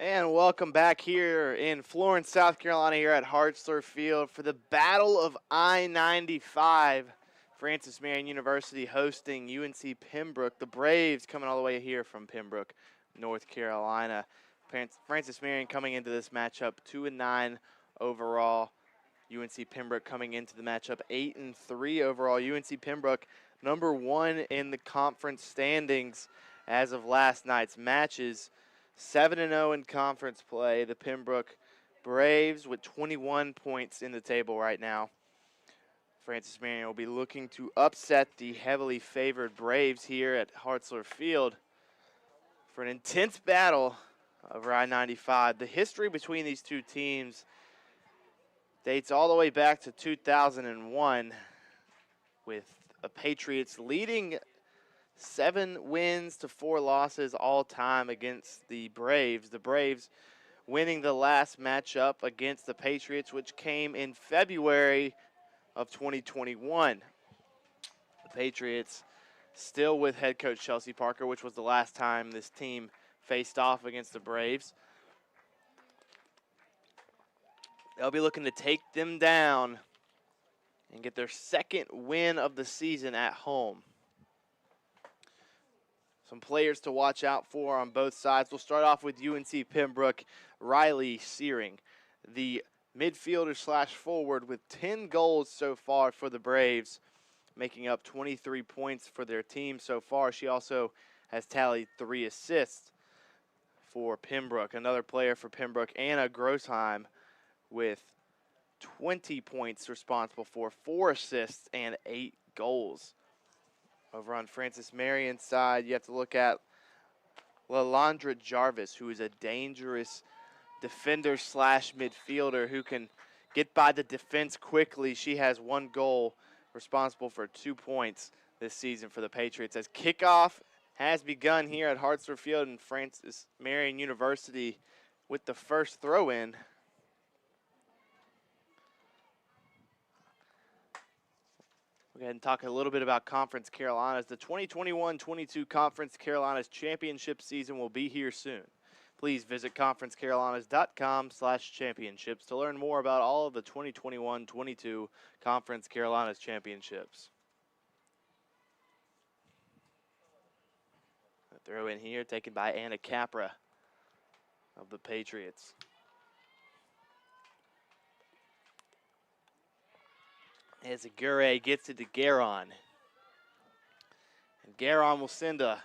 And welcome back here in Florence, South Carolina, here at Hartzler Field for the Battle of I-95. Francis Marion University hosting UNC Pembroke. The Braves coming all the way here from Pembroke, North Carolina. Francis Marion coming into this matchup 2-9 overall. UNC Pembroke coming into the matchup 8-3 overall. UNC Pembroke #1 in the conference standings as of last night's matches. 7-0 in conference play. The Pembroke Braves with 21 points in the table right now. Francis Marion will be looking to upset the heavily favored Braves here at Hartzler Field for an intense battle over I-95. The history between these two teams dates all the way back to 2001 with the Patriots leading 7 wins to 4 losses all time against the Braves. The Braves winning the last matchup against the Patriots, which came in February of 2021. The Patriots still with head coach Chelsea Parker, which was the last time this team faced off against the Braves. They'll be looking to take them down and get their second win of the season at home. Some players to watch out for on both sides. We'll start off with UNC Pembroke, Riley Searing, the midfielder / forward with 10 goals so far for the Braves, making up 23 points for their team so far. She also has tallied 3 assists for Pembroke. Another player for Pembroke, Anna Grossheim, with 20 points, responsible for 4 assists and 8 goals. Over on Francis Marion's side, you have to look at Lalandra Jarvis, who is a dangerous defender / midfielder who can get by the defense quickly. She has 1 goal, responsible for 2 points this season for the Patriots. As kickoff has begun here at Hartzler Field and Francis Marion University with the first throw-in. We'll go ahead and talk a little bit about Conference Carolinas. The 2021-22 Conference Carolinas Championship season will be here soon. Please visit conferencecarolinas.com/championships to learn more about all of the 2021-22 Conference Carolinas Championships. A throw in here taken by Anna Capra of the Patriots. As Aguirre gets it to Garon. And Garon will send a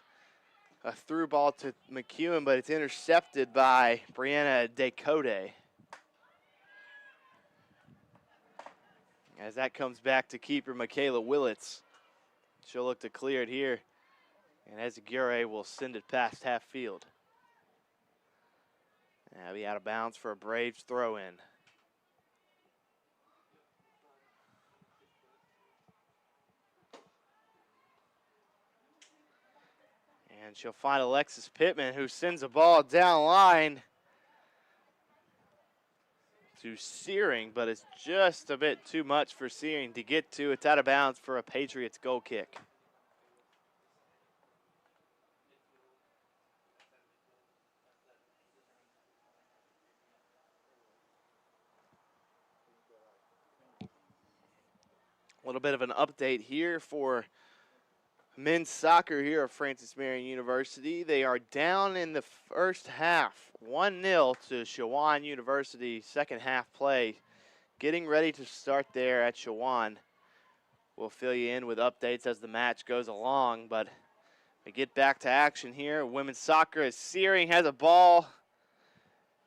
through ball to McEwen, but it's intercepted by Brianna Decote. As that comes back to keeper Michaela Willits. She'll look to clear it here. And as Aguirre will send it past half field. That'll be out of bounds for a Braves throw-in. And she'll find Alexis Pittman, who sends a ball down line to Searing, but it's just a bit too much for Searing to get to. It's out of bounds for a Patriots goal kick. A little bit of an update here for men's soccer here at Francis Marion University. They are down in the first half, 1-0 to Chowan University. Second half play, getting ready to start there at Chowan. We'll fill you in with updates as the match goes along, but we get back to action here. Women's soccer as Searing has a ball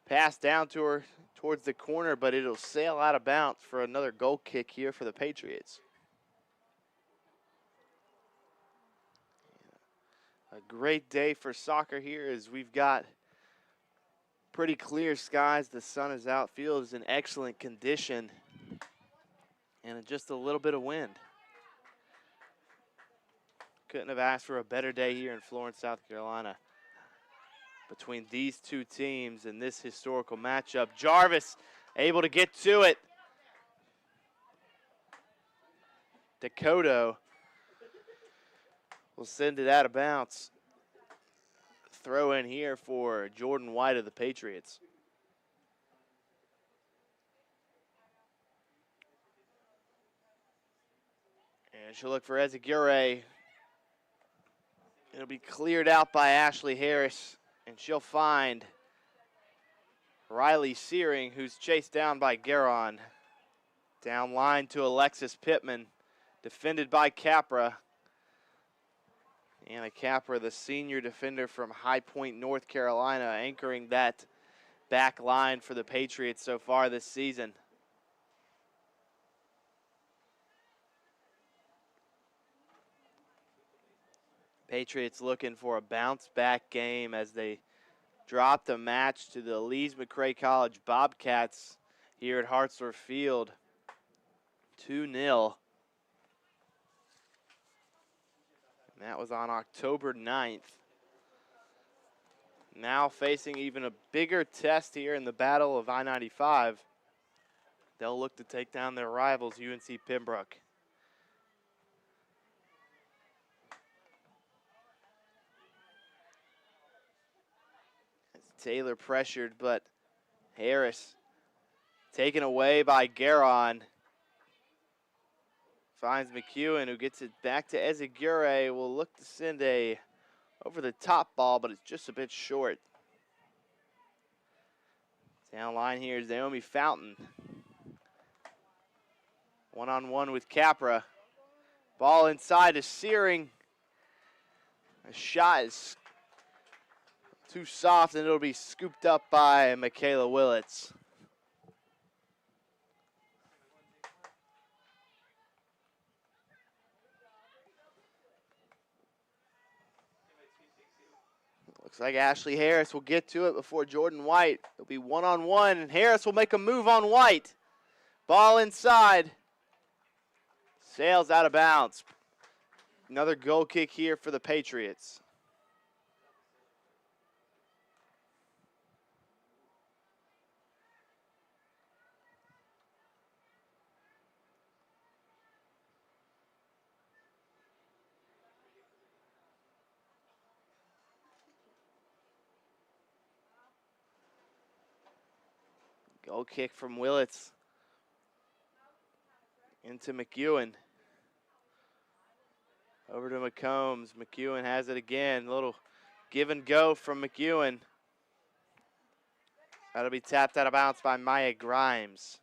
passed down to her towards the corner, but it'll sail out of bounds for another goal kick here for the Patriots. A great day for soccer here as we've got pretty clear skies. The sun is out. Field is in excellent condition. And just a little bit of wind. Couldn't have asked for a better day here in Florence, South Carolina. Between these two teams and this historical matchup. Jarvis able to get to it. Dakota will send it out of bounds. throw in here for Jordan White of the Patriots. And she'll look for Ezagure. It'll be cleared out by Ashley Harris, and she'll find Riley Searing, who's chased down by Guerin. Down line to Alexis Pittman, defended by Capra. Anna Capra, the senior defender from High Point, North Carolina, anchoring that back line for the Patriots so far this season. Patriots looking for a bounce-back game as they dropped a match to the Lees-McRae College Bobcats here at Hartzler Field, 2-0. And that was on October 9th. Now facing even a bigger test here in the Battle of I-95. They'll look to take down their rivals, UNC Pembroke. Taylor pressured, but Harris taken away by Guerin. Finds McEwen, who gets it back to Ezagure. Will look to send a over-the-top ball, but it's just a bit short. Down line here is Naomi Fountain. One-on-one with Capra. Ball inside to Searing. A shot is too soft, and it'll be scooped up by Michaela Willits. Looks like Ashley Harris will get to it before Jordan White. It'll be one-on-one, and Harris will make a move on White. Ball inside. Sails out of bounds. Another goal kick here for the Patriots. Goal kick from Willits into McEwen. Over to McCombs. McEwen has it again. A little give and go from McEwen. That'll be tapped out of bounds by Maya Grimes,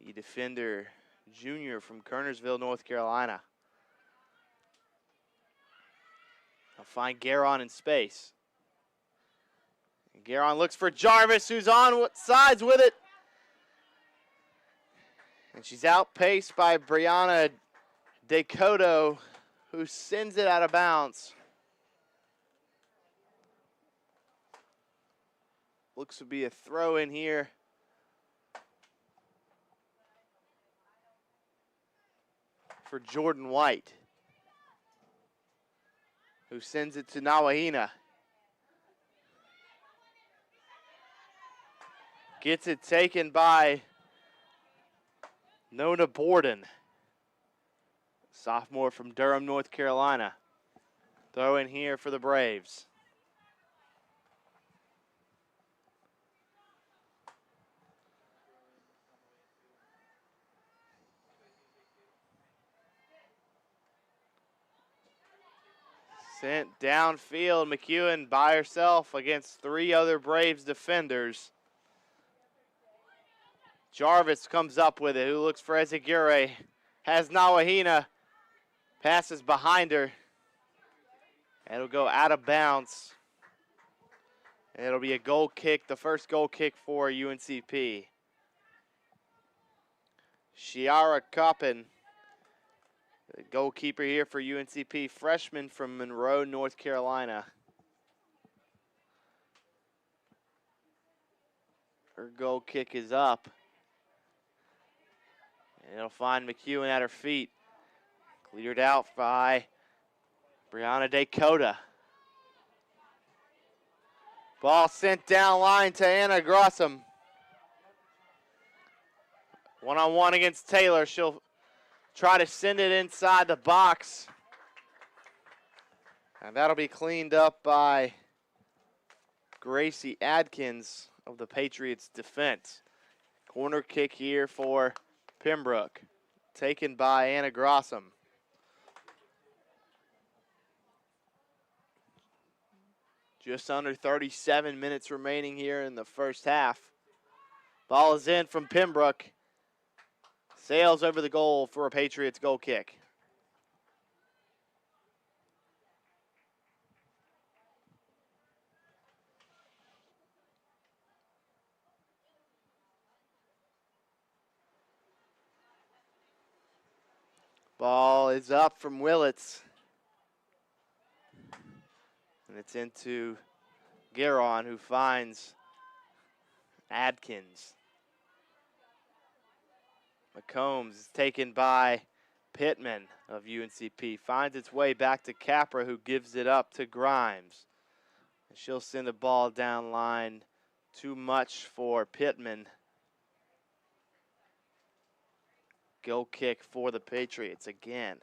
the defender, junior from Kernersville, North Carolina. I'll find Guerin in space. Guerin looks for Jarvis, who's on sides with it. And she's outpaced by Brianna Decoto, who sends it out of bounds. Looks to be a throw in here. For Jordan White, who sends it to Nawahina. Gets it taken by Nona Borden, sophomore from Durham, North Carolina. Throw in here for the Braves. Sent downfield, McEwen by herself against three other Braves defenders. Jarvis comes up with it, who looks for Ezagure. Has Nawahina, passes behind her. It'll go out of bounds. And it'll be a goal kick, the first goal kick for UNCP. Shiara Coppin, the goalkeeper here for UNCP, freshman from Monroe, North Carolina. Her goal kick is up. And it'll find McEwen at her feet. Cleared out by Brianna Dakota. Ball sent down line to Anna Grossum. One-on-one against Taylor. She'll try to send it inside the box. And that'll be cleaned up by Gracie Adkins of the Patriots defense. Corner kick here for Pembroke, taken by Anna Grossum. Just under 37 minutes remaining here in the first half. Ball is in from Pembroke. Sails over the goal for a Patriots goal kick. Ball is up from Willits. And it's into Gueron, who finds Adkins. McCombs is taken by Pittman of UNCP. Finds its way back to Capra, who gives it up to Grimes. And she'll send the ball down line. Too much for Pittman. Goal kick for the Patriots again.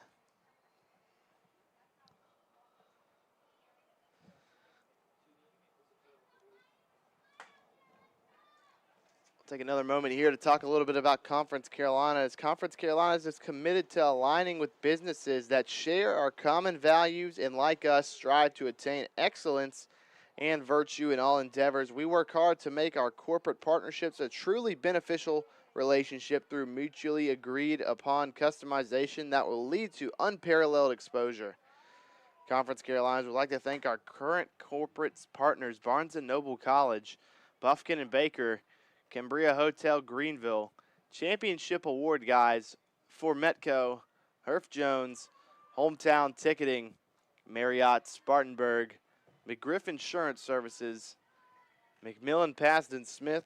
Take another moment here to talk a little bit about Conference Carolina. As Conference Carolina is committed to aligning with businesses that share our common values and, like us, strive to attain excellence and virtue in all endeavors. We work hard to make our corporate partnerships a truly beneficial relationship through mutually agreed upon customization that will lead to unparalleled exposure. Conference Carolinas would like to thank our current corporate partners, Barnes & Noble College, Bufkin and Baker, Cambria Hotel Greenville, Championship Award guys, for Metco, Herff Jones, Hometown Ticketing, Marriott Spartanburg, McGriff Insurance Services, McMillan Pasden Smith,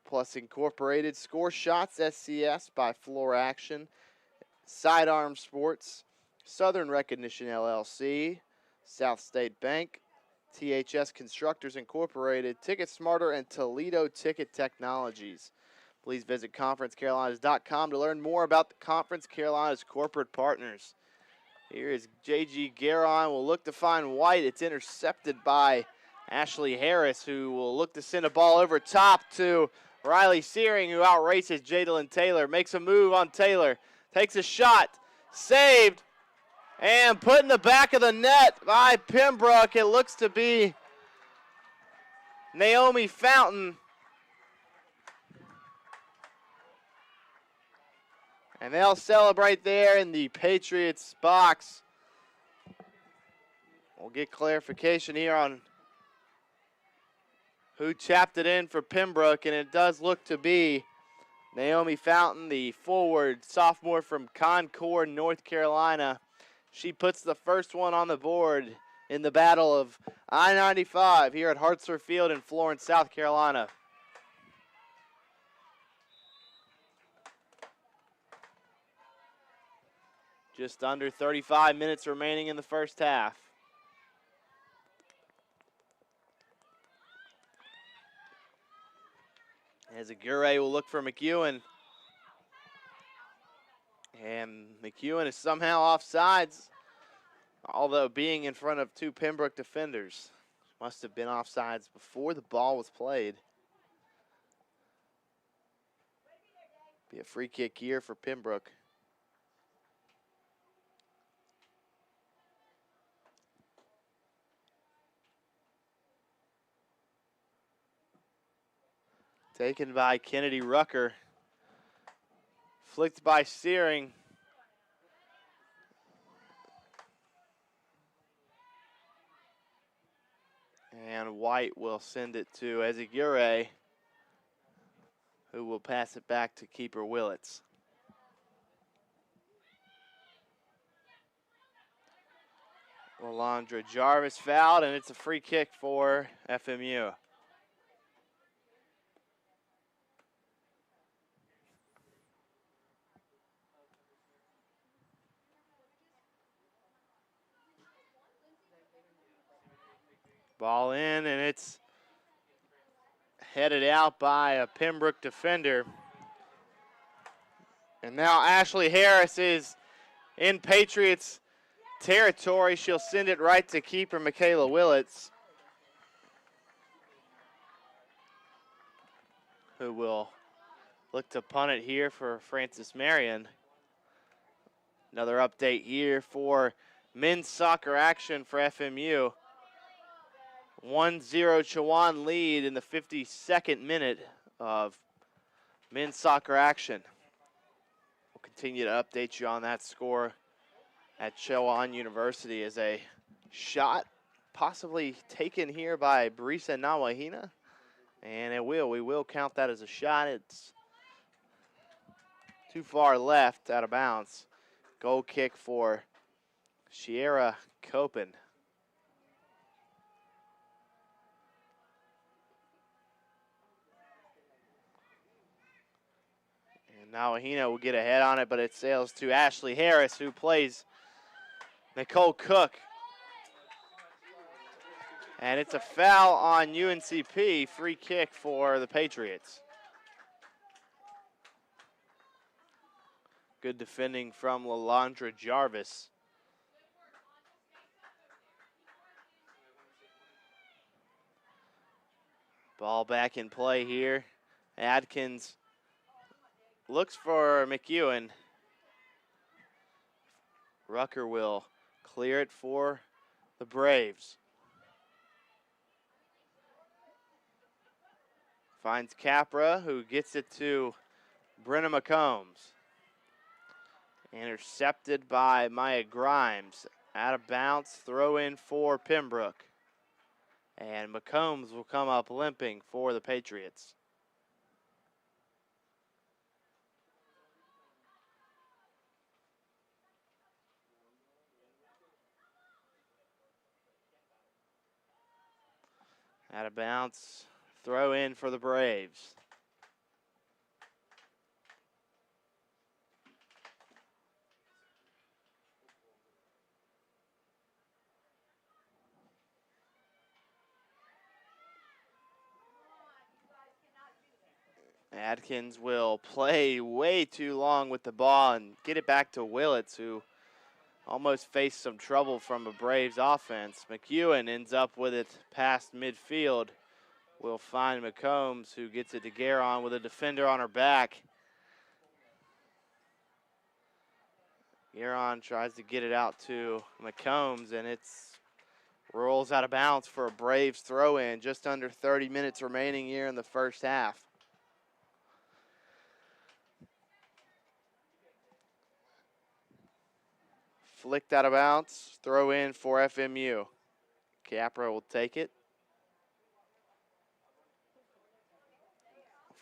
Plus Incorporated, Score Shots SCS by Floor Action, Sidearm Sports, Southern Recognition LLC, South State Bank, THS Constructors Incorporated, Ticket Smarter, and Toledo Ticket Technologies. Please visit conferencecarolinas.com to learn more about the Conference Carolinas corporate partners. Here is J.G. Gueron. Will look to find White. It's intercepted by Ashley Harris, who will look to send a ball over top to Riley Searing, who outraces Jadalyn Taylor. Makes a move on Taylor. Takes a shot. Saved. And put in the back of the net by Pembroke. It looks to be Naomi Fountain. And they'll celebrate there in the Patriots box. We'll get clarification here on who tapped it in for Pembroke, and it does look to be Naomi Fountain, the forward sophomore from Concord, North Carolina. She puts the first one on the board in the battle of I-95 here at Hartzler Field in Florence, South Carolina. Just under 35 minutes remaining in the first half. As Aguirre will look for McEwen. And McEwen is somehow offsides, although being in front of two Pembroke defenders. Must have been offsides before the ball was played. Be a free kick here for Pembroke. Taken by Kennedy Rucker. Flicked by Searing. And White will send it to Ezagure, who will pass it back to keeper Willits. Lalandra Jarvis fouled, and it's a free kick for FMU. Ball in, and it's headed out by a Pembroke defender. And now Ashley Harris is in Patriots territory. She'll send it right to keeper Michaela Willits. who will look to punt it here for Francis Marion. Another update here for men's soccer action for FMU. 1-0 Chowan lead in the 52nd minute of men's soccer action. We'll continue to update you on that score at Chowan University as a shot possibly taken here by Brisa Nawahina. And we will count that as a shot. It's too far left, out of bounds. Goal kick for Shiera Copen. And Nawahina will get a head on it, but it sails to Ashley Harris, who plays Nicole Cook. And it's a foul on UNCP, free kick for the Patriots. Good defending from Lalandra Jarvis. Ball back in play here. Adkins looks for McEwen. Rucker will clear it for the Braves. Finds Capra, who gets it to Brenna McCombs. Intercepted by Maya Grimes. Out of bounds, throw in for Pembroke. And McCombs will come up limping for the Patriots. Out of bounds, throw in for the Braves. Adkins will play way too long with the ball and get it back to Willits, who almost faced some trouble from a Braves offense. McEwen ends up with it past midfield. Will find McCombs, who gets it to Garon with a defender on her back. Garon tries to get it out to McCombs, and it's rolls out of bounds for a Braves throw-in. Just under 30 minutes remaining here in the first half. Flicked out of bounds, throw in for FMU. Capra will take it.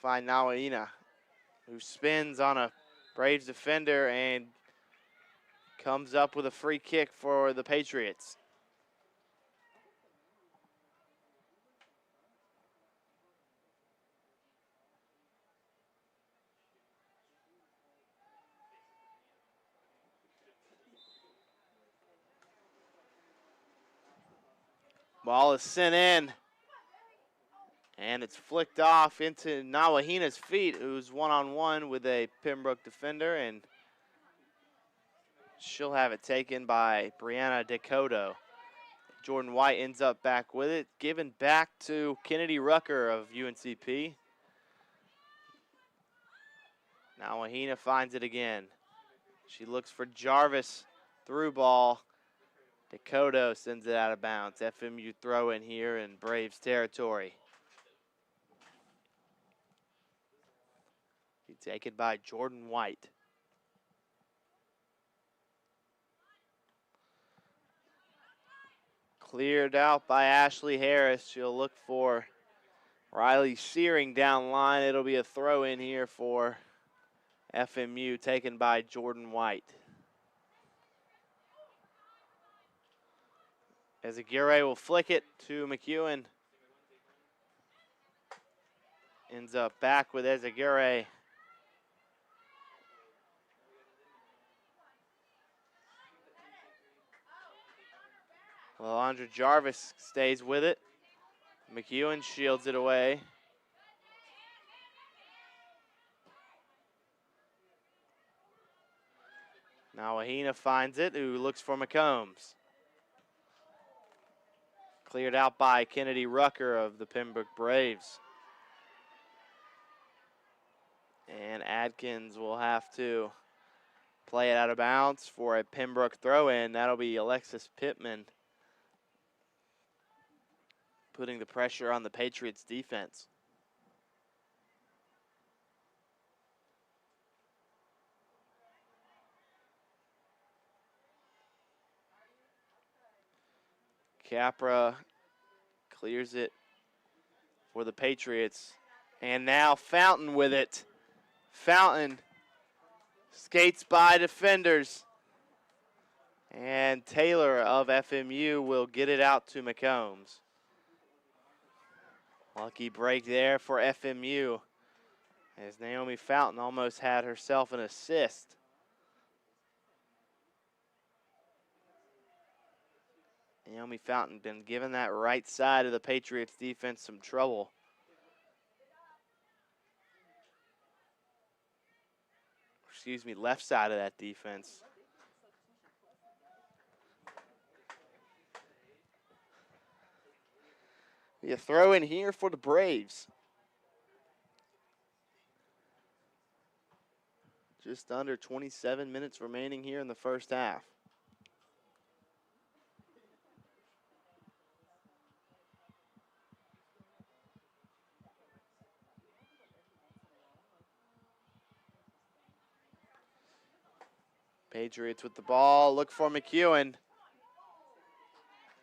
Find Nawahina, who spins on a Braves defender and comes up with a free kick for the Patriots. Ball is sent in, and it's flicked off into Nawahina's feet, who's one-on-one with a Pembroke defender, and she'll have it taken by Brianna Decoto. Jordan White ends up back with it, given back to Kennedy Rucker of UNCP. Nawahina finds it again. She looks for Jarvis, through ball. Decoto sends it out of bounds. FMU throw in here in Braves territory. Be taken by Jordan White. Cleared out by Ashley Harris. She'll look for Riley Searing down line. It'll be a throw in here for FMU, taken by Jordan White. Ezagure will flick it to McEwen. Ends up back with Ezagure. Lalandra Jarvis stays with it. McEwen shields it away. Nawahina finds it, who looks for McCombs. Cleared out by Kennedy Rucker of the Pembroke Braves. And Adkins will have to play it out of bounds for a Pembroke throw-in. That'll be Alexis Pittman putting the pressure on the Patriots defense. Capra clears it for the Patriots. And now Fountain with it. Fountain skates by defenders. And Taylor of FMU will get it out to McCombs. Lucky break there for FMU, as Naomi Fountain almost had herself an assist. Naomi Fountain been giving that right side of the Patriots defense some trouble. Excuse me, left side of that defense. A throw in here for the Braves. Just under 27 minutes remaining here in the first half. Patriots with the ball, look for McEwen.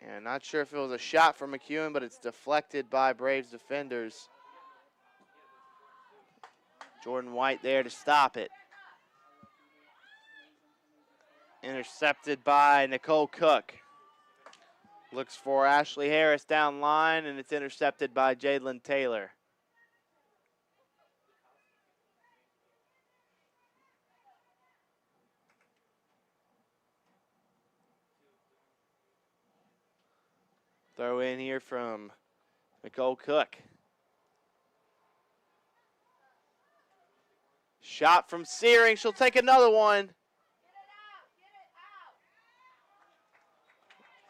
And not sure if it was a shot from McEwen, but it's deflected by Braves defenders. Jordan White there to stop it. Intercepted by Nicole Cook. Looks for Ashley Harris down line, and it's intercepted by Jadlyn Taylor. Throw in here from Nicole Cook. Shot from Searing. She'll take another one.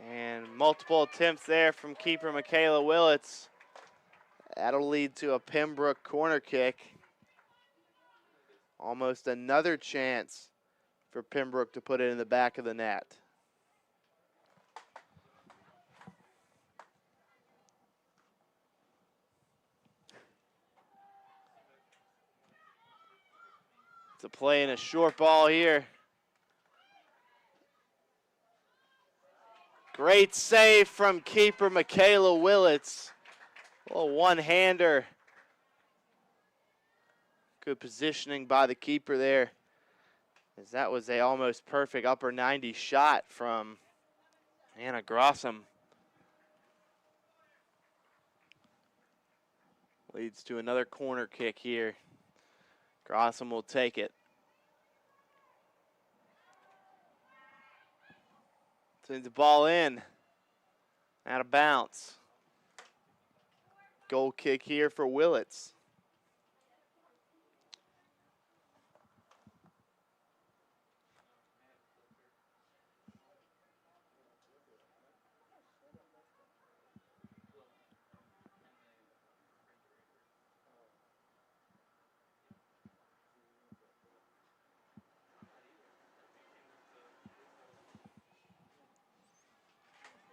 And multiple attempts there from keeper Michaela Willits. That'll lead to a Pembroke corner kick. Almost another chance for Pembroke to put it in the back of the net. It's a play in a short ball here. Great save from keeper Michaela Willits. A little one-hander. Good positioning by the keeper there, as that was a almost perfect upper 90 shot from Anna Grossum. Leads to another corner kick here. Grossum will take it. Sends the ball in. Out of bounds. Goal kick here for Willits.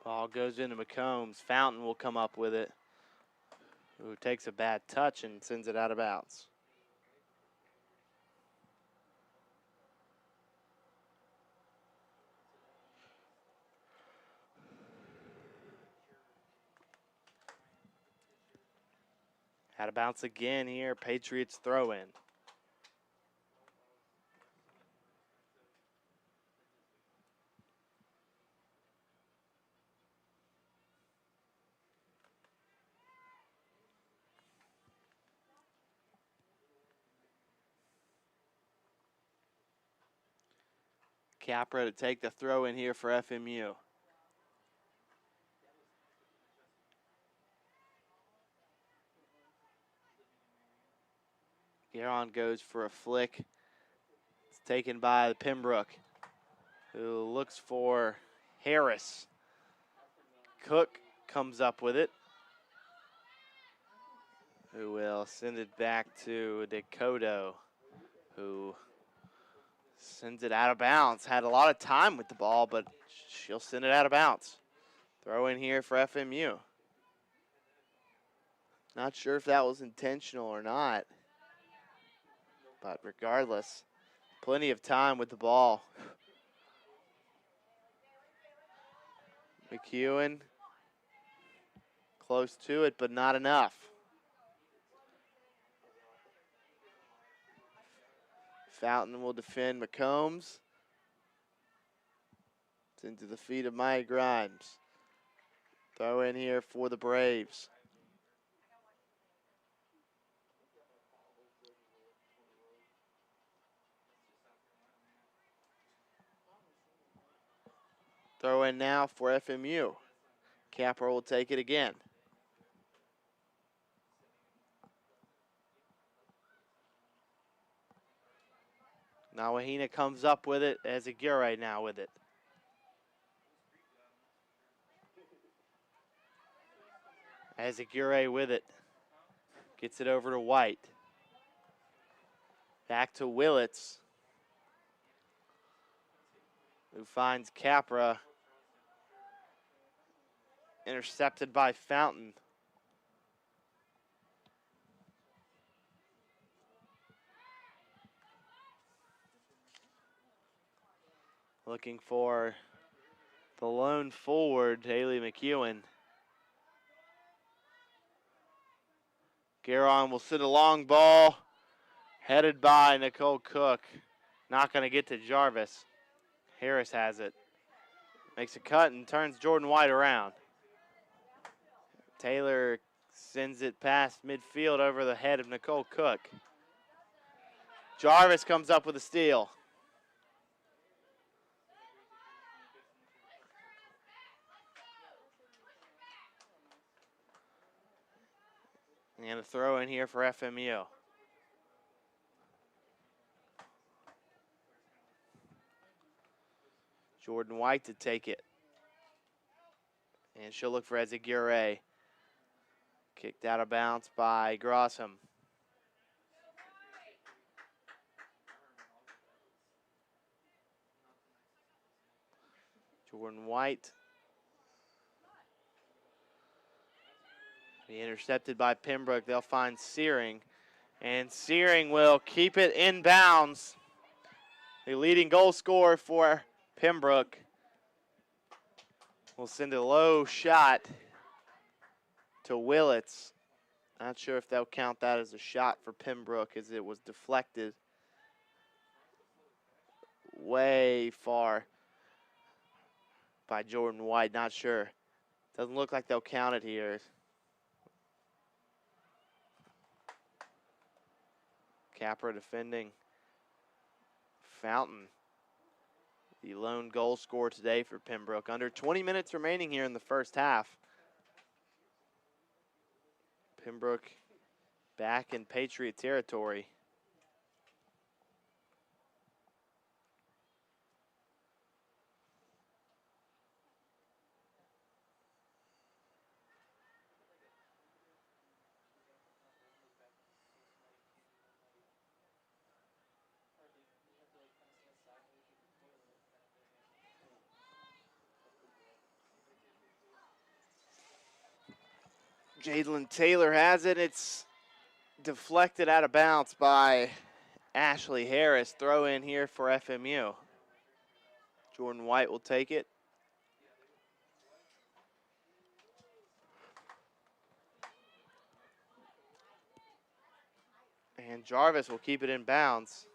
Ball goes into McCombs. Fountain will come up with it. Who takes a bad touch and sends it out of bounds. Out of bounds again here. Patriots throw in. Capra to take the throw in here for FMU. Garon goes for a flick. It's taken by Pembroke, who looks for Harris. Cook comes up with it, who will send it back to Dakota. who sends it out of bounds. Had a lot of time with the ball, but she'll send it out of bounds. Throw in here for FMU. Not sure if that was intentional or not, but regardless, plenty of time with the ball. McEwen close to it, but not enough. Fountain will defend McCombs. It's into the feet of Maya Grimes. Throw in here for the Braves. Throw in now for FMU. Capra will take it again. Now Wahina comes up with it as Aguirre now with it. As Aguirre with it. Gets it over to White. Back to Willits, who finds Capra. Intercepted by Fountain. Looking for the lone forward, Haley McEwen. Garon will send a long ball, headed by Nicole Cook. Not going to get to Jarvis. Harris has it. Makes a cut and turns Jordan White around. Taylor sends it past midfield over the head of Nicole Cook. Jarvis comes up with a steal. And a throw in here for FMU. Jordan White to take it. And she'll look for Ezeguirre. Kicked out of bounds by Grossham. Jordan White. Be intercepted by Pembroke. They'll find Searing. And Searing will keep it in bounds. The leading goal scorer for Pembroke will send a low shot to Willits. Not sure if they'll count that as a shot for Pembroke, as it was deflected way far by Jordan White. Not sure. Doesn't look like they'll count it here. Capra defending. Fountain, the lone goal scorer today for Pembroke. Under 20 minutes remaining here in the first half. Pembroke back in Patriot territory. Jadlyn Taylor has it. It's deflected out of bounds by Ashley Harris. Throw in here for FMU. Jordan White will take it. And Jarvis will keep it in bounds.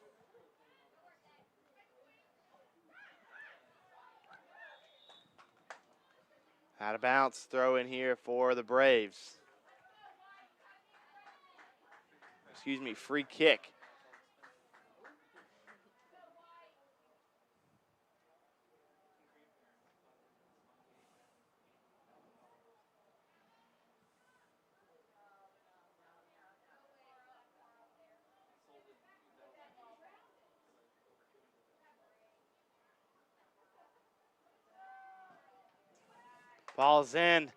Out of bounds, throw in here for the Braves. Excuse me, free kick. Ball's in,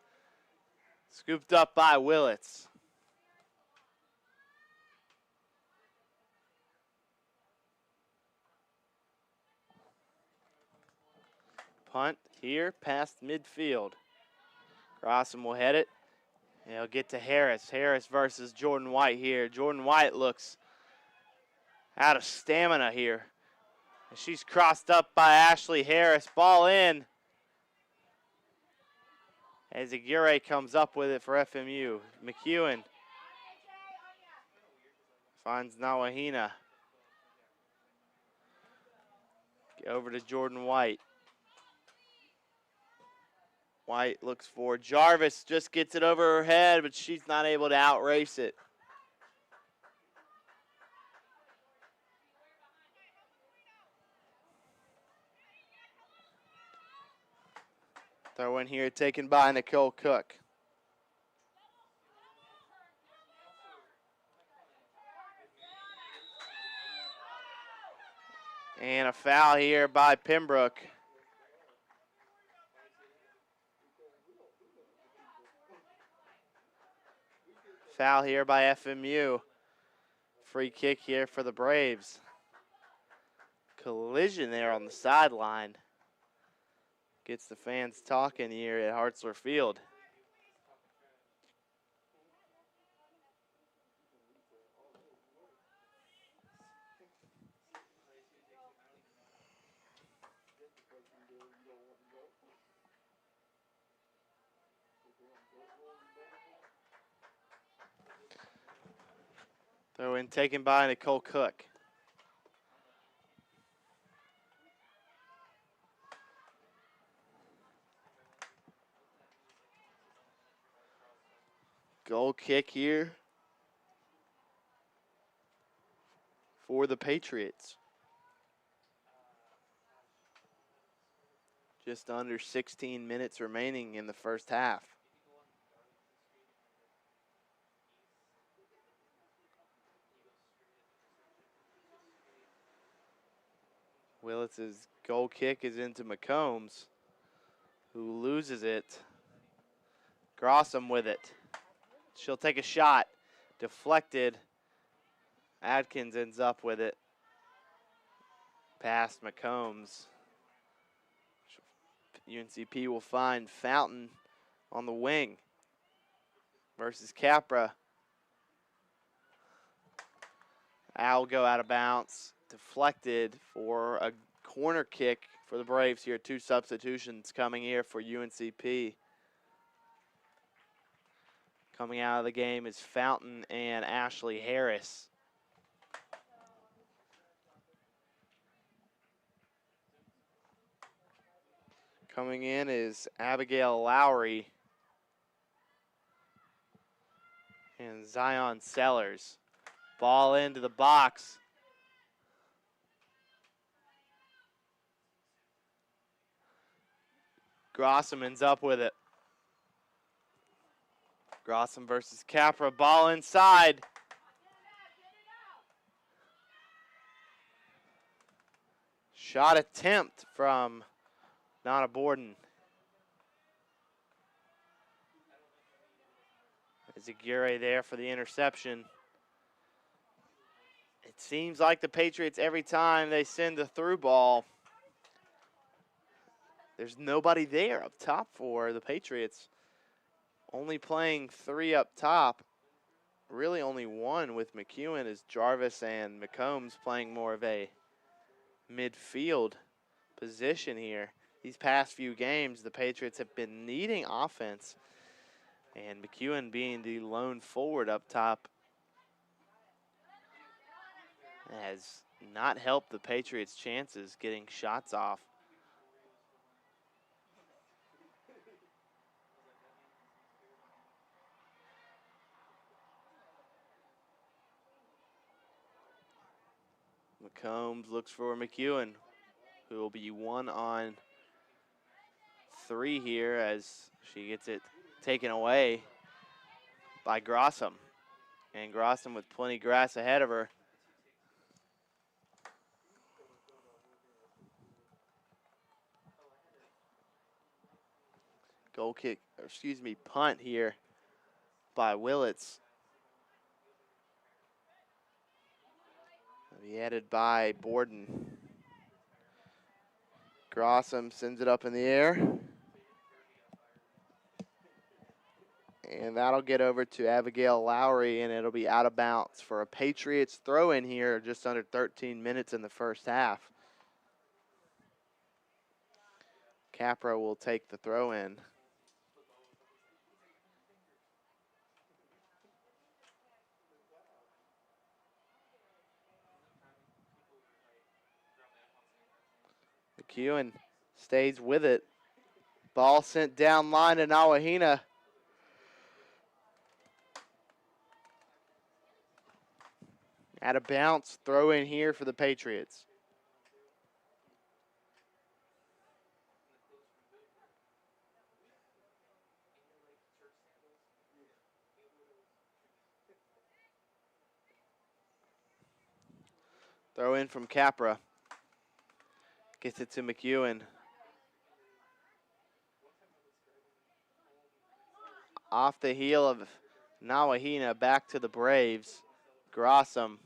scooped up by Willits. Punt here past midfield. Grossum will head it. And he'll get to Harris. Harris versus Jordan White here. Jordan White looks out of stamina here. And she's crossed up by Ashley Harris. Ball in. As Aguirre comes up with it for FMU. McEwen finds Nawahina. Over to Jordan White. White looks for Jarvis, just gets it over her head, but she's not able to outrace it. Throw in here taken by Nicole Cook. And a foul here by Pembroke. Foul here by FMU. Free kick here for the Braves. Collision there on the sideline. Gets the fans talking here at Hartzler Field. Throw in taken by Nicole Cook. Goal kick here for the Patriots. Just under 16 minutes remaining in the first half. Willitz's goal kick is into McCombs, who loses it. Grossum with it. She'll take a shot. Deflected. Adkins ends up with it. Past McCombs. UNCP will find Fountain on the wing versus Capra. I'll go out of bounds. Deflected for a corner kick for the Braves here. Two substitutions coming here for UNCP. Coming out of the game is Fountain and Ashley Harris. Coming in is Abigail Lowry and Zion Sellers. Ball into the box. Grossum ends up with it. Grossum versus Capra. Ball inside. Shot attempt from Donna Borden. There's Aguirre there for the interception. It seems like the Patriots, every time they send a through ball, there's nobody there up top for the Patriots. Only playing three up top. Really only one with McEwen is Jarvis and McCombs playing more of a midfield position here. These past few games, the Patriots have been needing offense, and McEwen being the lone forward up top has not helped the Patriots' chances getting shots off. McCombs looks for McEwen, who will be 1-on-3 here as she gets it taken away by Grossum. And Grossum with plenty of grass ahead of her. Punt here by Willits. Be added by Borden. Grossum sends it up in the air. And that'll get over to Abigail Lowry, and it'll be out of bounds for a Patriots throw in here just under 13 minutes in the first half. Capra will take the throw in. McEwen stays with it. Ball sent down line to Nawahina. Out of bounds, throw in here for the Patriots. Throw in from Capra. Gets it to McEwen. Off the heel of Nawahina, back to the Braves. Grossum.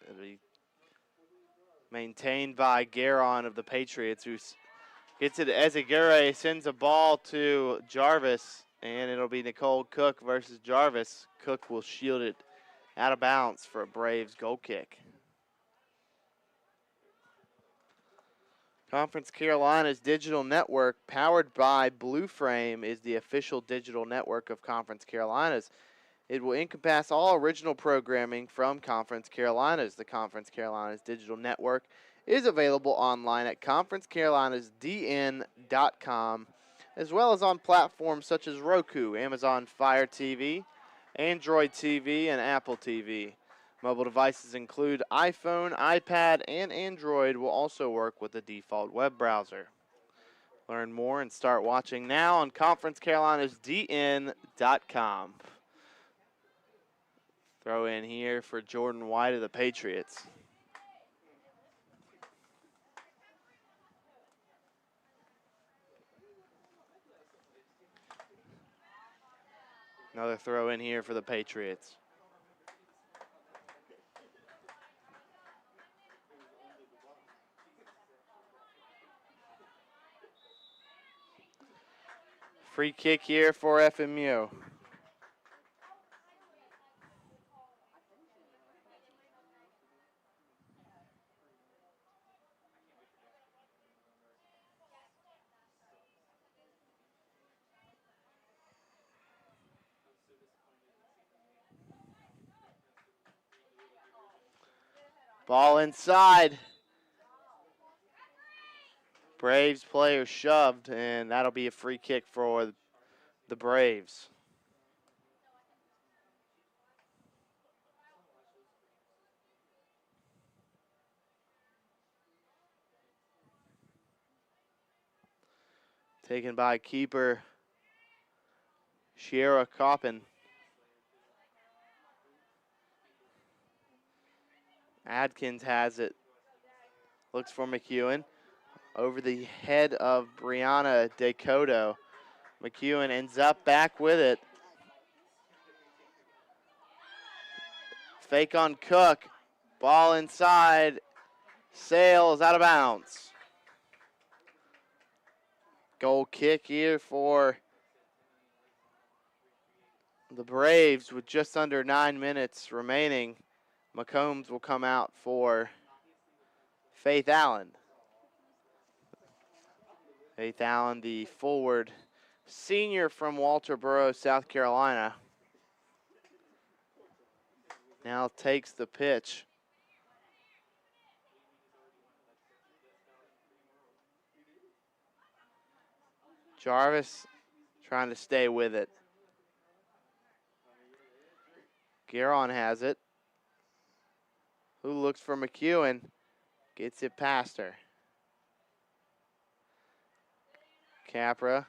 It'll be maintained by Guerin of the Patriots, who gets it. Ezagure sends a ball to Jarvis, and it'll be Nicole Cook versus Jarvis. Cook will shield it out of bounds for a Braves goal kick. Conference Carolina's digital network, powered by Blue Frame, is the official digital network of Conference Carolinas. It will encompass all original programming from Conference Carolinas. The Conference Carolinas digital network is available online at conferencecarolinas.dn.com, as well as on platforms such as Roku, Amazon Fire TV, Android TV, and Apple TV. Mobile devices include iPhone, iPad, and Android will also work with the default web browser. Learn more and start watching now on conferencecarolinas.dn.com. Throw in here for Jordan White of the Patriots. Another throw in here for the Patriots. Free kick here for FMU. Ball inside. Braves player shoved, and that'll be a free kick for the Braves. Taken by keeper Shiera Coppin. Adkins has it. Looks for McEwen. Over the head of Brianna Decoto. McEwen ends up back with it. Fake on Cook. Ball inside. Sails out of bounds. Goal kick here for the Braves with just under 9 minutes remaining. McCombs will come out for Faith Allen. Faith Allen, the forward senior from Walterboro, South Carolina, now takes the pitch. Jarvis trying to stay with it. Guerin has it. Who looks for McEwen? Gets it past her. Capra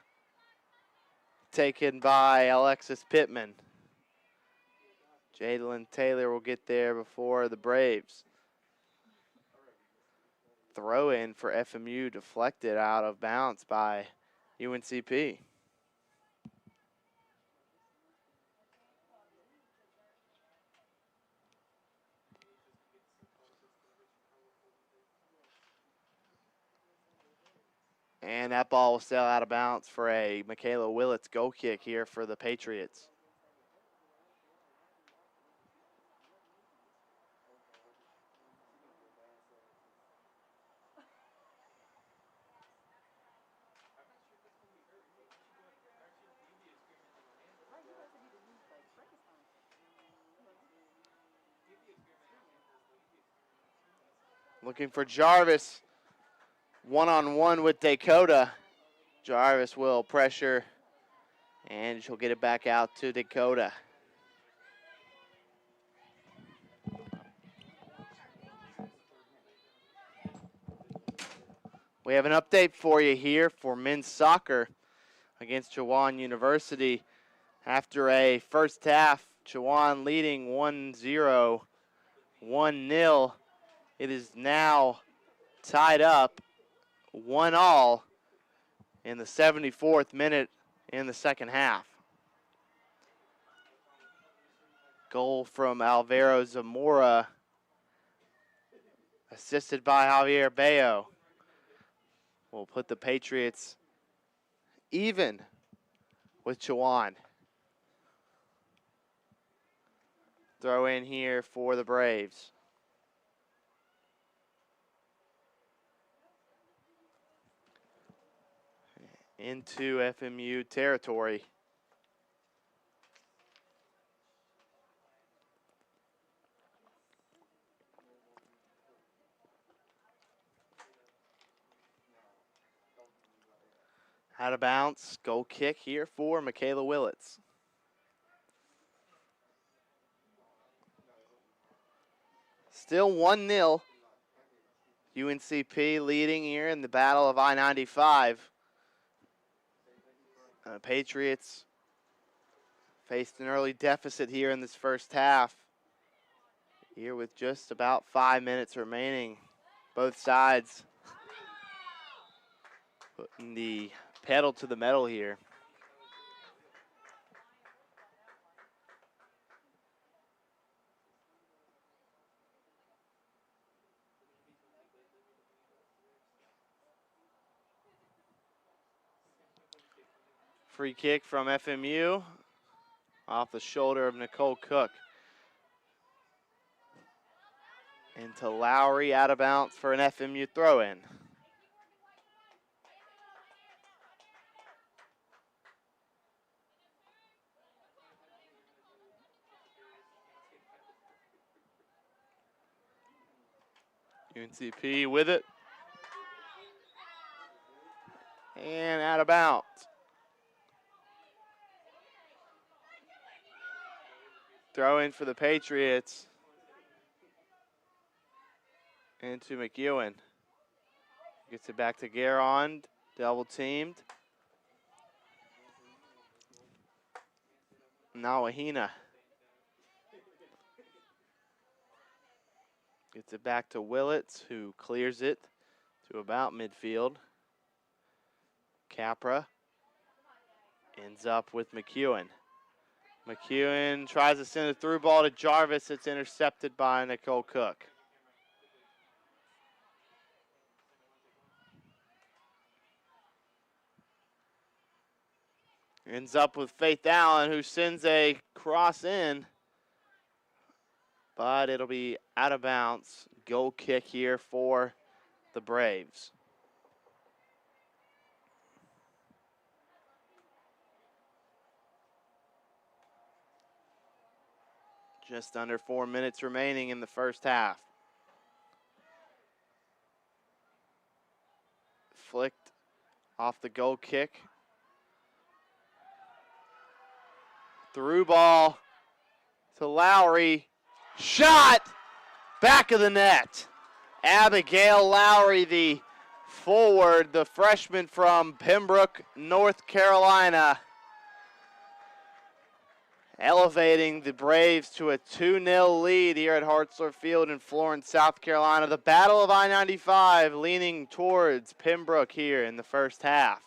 taken by Alexis Pittman. Jadalyn Taylor will get there before the Braves. Throw in for FMU, deflected out of bounds by UNCP. And that ball will sail out of bounds for a Michaela Willits goal kick here for the Patriots. Looking for Jarvis. One-on-one with Dakota. Jarvis will pressure, and she'll get it back out to Dakota. We have an update for you here for men's soccer against Chowan University. After a first half, Chowan leading 1-0, 1-0. It is now tied up 1-1 in the 74th minute in the second half. Goal from Alvaro Zamora, assisted by Javier Bayo, will put the Patriots even with Chowan. Throw in here for the Braves. Into FMU territory. Out of bounds, goal kick here for Michaela Willits. Still 1-0. UNCP leading here in the Battle of I-95. Patriots faced an early deficit here in this first half. Here with just about 5 minutes remaining. Both sides putting the pedal to the metal here. Free kick from FMU off the shoulder of Nicole Cook. Into Lowry, out of bounds for an FMU throw-in. UNCP with it. And out of bounds. Throw in for the Patriots. Into McEwen. Gets it back to Garond. Double teamed. Nawahina. Gets it back to Willits, who clears it to about midfield. Capra ends up with McEwen. McEwen tries to send a through ball to Jarvis. It's intercepted by Nicole Cook. Ends up with Faith Allen, who sends a cross in, but it'll be out of bounds. Goal kick here for the Braves. Just under 4 minutes remaining in the first half. Flicked off the goal kick. Through ball to Lowry. Shot! Back of the net. Abigail Lowry, the forward, the freshman from Pembroke, North Carolina, elevating the Braves to a 2-0 lead here at Hartzler Field in Florence, South Carolina. The Battle of I-95 leaning towards Pembroke here in the first half.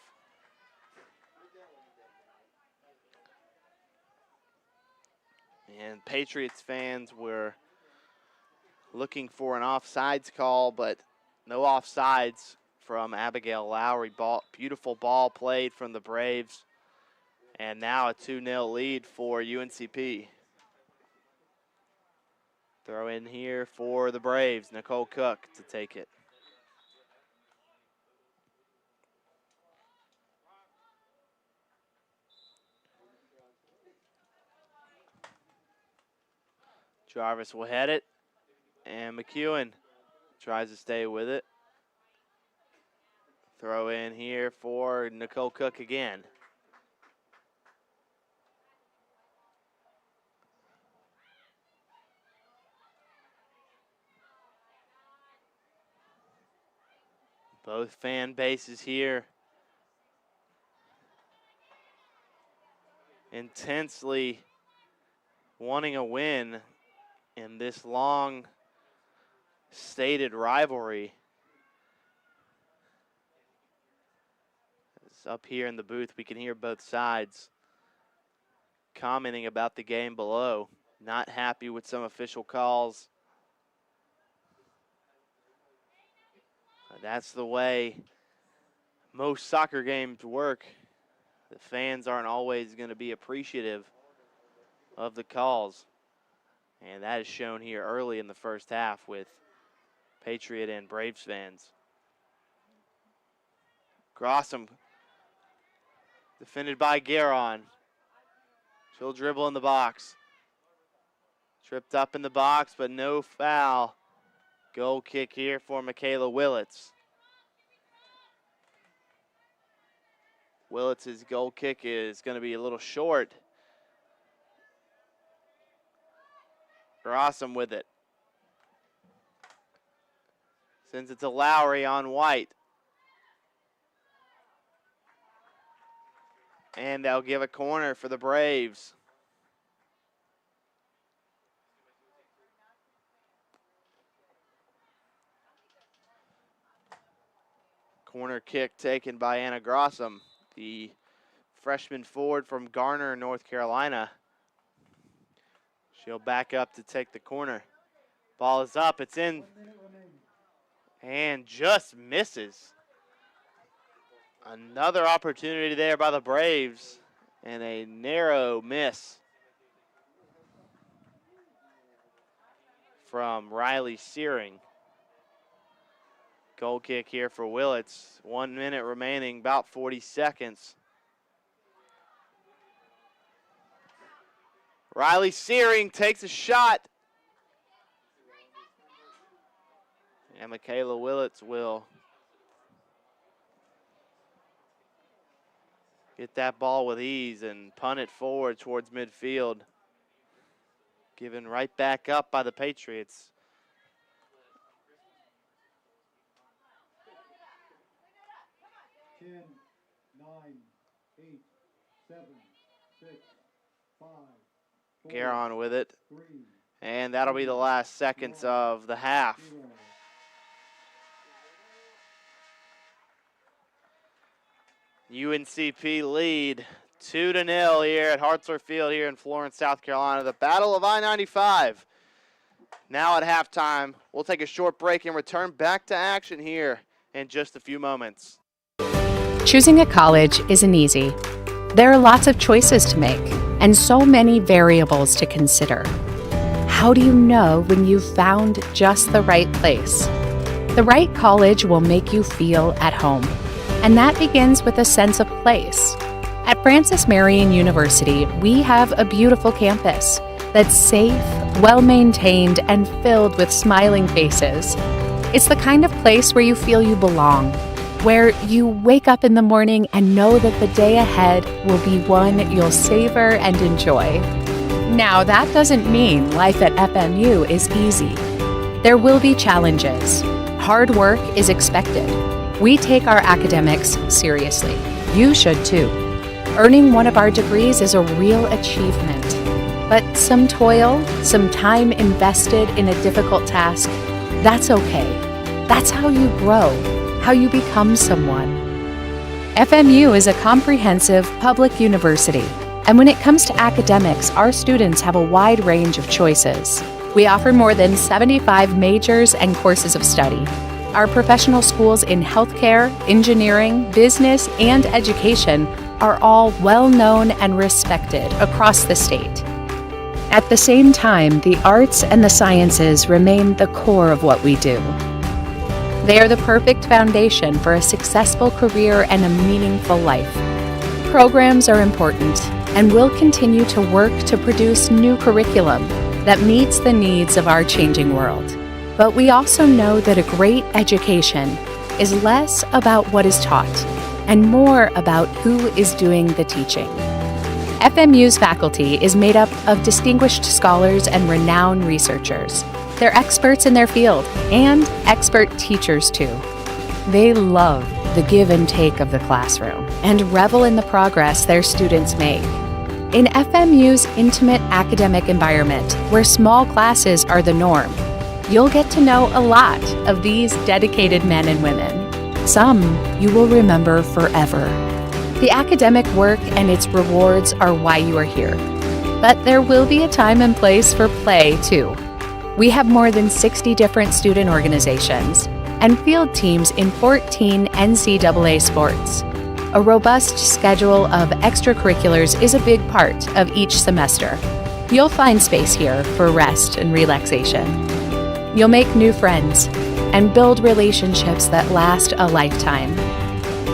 And Patriots fans were looking for an offsides call, but no offsides from Abigail Lowry. Beautiful ball played from the Braves. And now a 2-0 lead for UNCP. Throw in here for the Braves. Nicole Cook to take it. Jarvis will head it. And McEwen tries to stay with it. Throw in here for Nicole Cook again. Both fan bases here intensely wanting a win in this long stated rivalry. It's up here in the booth, we can hear both sides commenting about the game below. Not happy with some official calls. That's the way most soccer games work. The fans aren't always going to be appreciative of the calls. And that is shown here early in the first half with Patriot and Braves fans. Grossum defended by Guerin. She'll dribble in the box. Tripped up in the box, but no foul. Goal kick here for Michaela Willits. Willits' goal kick is going to be a little short. Grossum with it. Sends it to Lowry on White. And they'll give a corner for the Braves. Corner kick taken by Anna Grossum, the freshman forward from Garner, North Carolina. She'll back up to take the corner. Ball is up, it's in, and just misses. Another opportunity there by the Braves, and a narrow miss from Riley Searing. Goal kick here for Willits. 1 minute remaining, about 40 seconds. Riley Searing takes a shot. And Michaela Willits will get that ball with ease and punt it forward towards midfield. Given right back up by the Patriots. 10, 9, 8, 7, 6, 5, 4, Guerin with it. 3, And that'll be the last seconds of the half. 0. UNCP lead 2-0 here at Hartzler Field here in Florence, South Carolina. The Battle of I-95. Now at halftime, we'll take a short break and return back to action here in just a few moments. Choosing a college isn't easy. There are lots of choices to make and so many variables to consider. How do you know when you've found just the right place? The right college will make you feel at home, and that begins with a sense of place. At Francis Marion University, we have a beautiful campus that's safe, well-maintained, and filled with smiling faces. It's the kind of place where you feel you belong, where you wake up in the morning and know that the day ahead will be one you'll savor and enjoy. Now, that doesn't mean life at FMU is easy. There will be challenges. Hard work is expected. We take our academics seriously. You should too. Earning one of our degrees is a real achievement. But some toil, some time invested in a difficult task, that's okay. That's how you grow, how you become someone. FMU is a comprehensive public university, and when it comes to academics, our students have a wide range of choices. We offer more than 75 majors and courses of study. Our professional schools in healthcare, engineering, business, and education are all well known and respected across the state. At the same time, the arts and the sciences remain the core of what we do. They are the perfect foundation for a successful career and a meaningful life. Programs are important, and we'll continue to work to produce new curriculum that meets the needs of our changing world. But we also know that a great education is less about what is taught and more about who is doing the teaching. FMU's faculty is made up of distinguished scholars and renowned researchers. They're experts in their field and expert teachers too. They love the give and take of the classroom and revel in the progress their students make. In FMU's intimate academic environment, where small classes are the norm, you'll get to know a lot of these dedicated men and women. Some you will remember forever. The academic work and its rewards are why you are here. But there will be a time and place for play, too. We have more than 60 different student organizations and field teams in 14 NCAA sports. A robust schedule of extracurriculars is a big part of each semester. You'll find space here for rest and relaxation. You'll make new friends and build relationships that last a lifetime.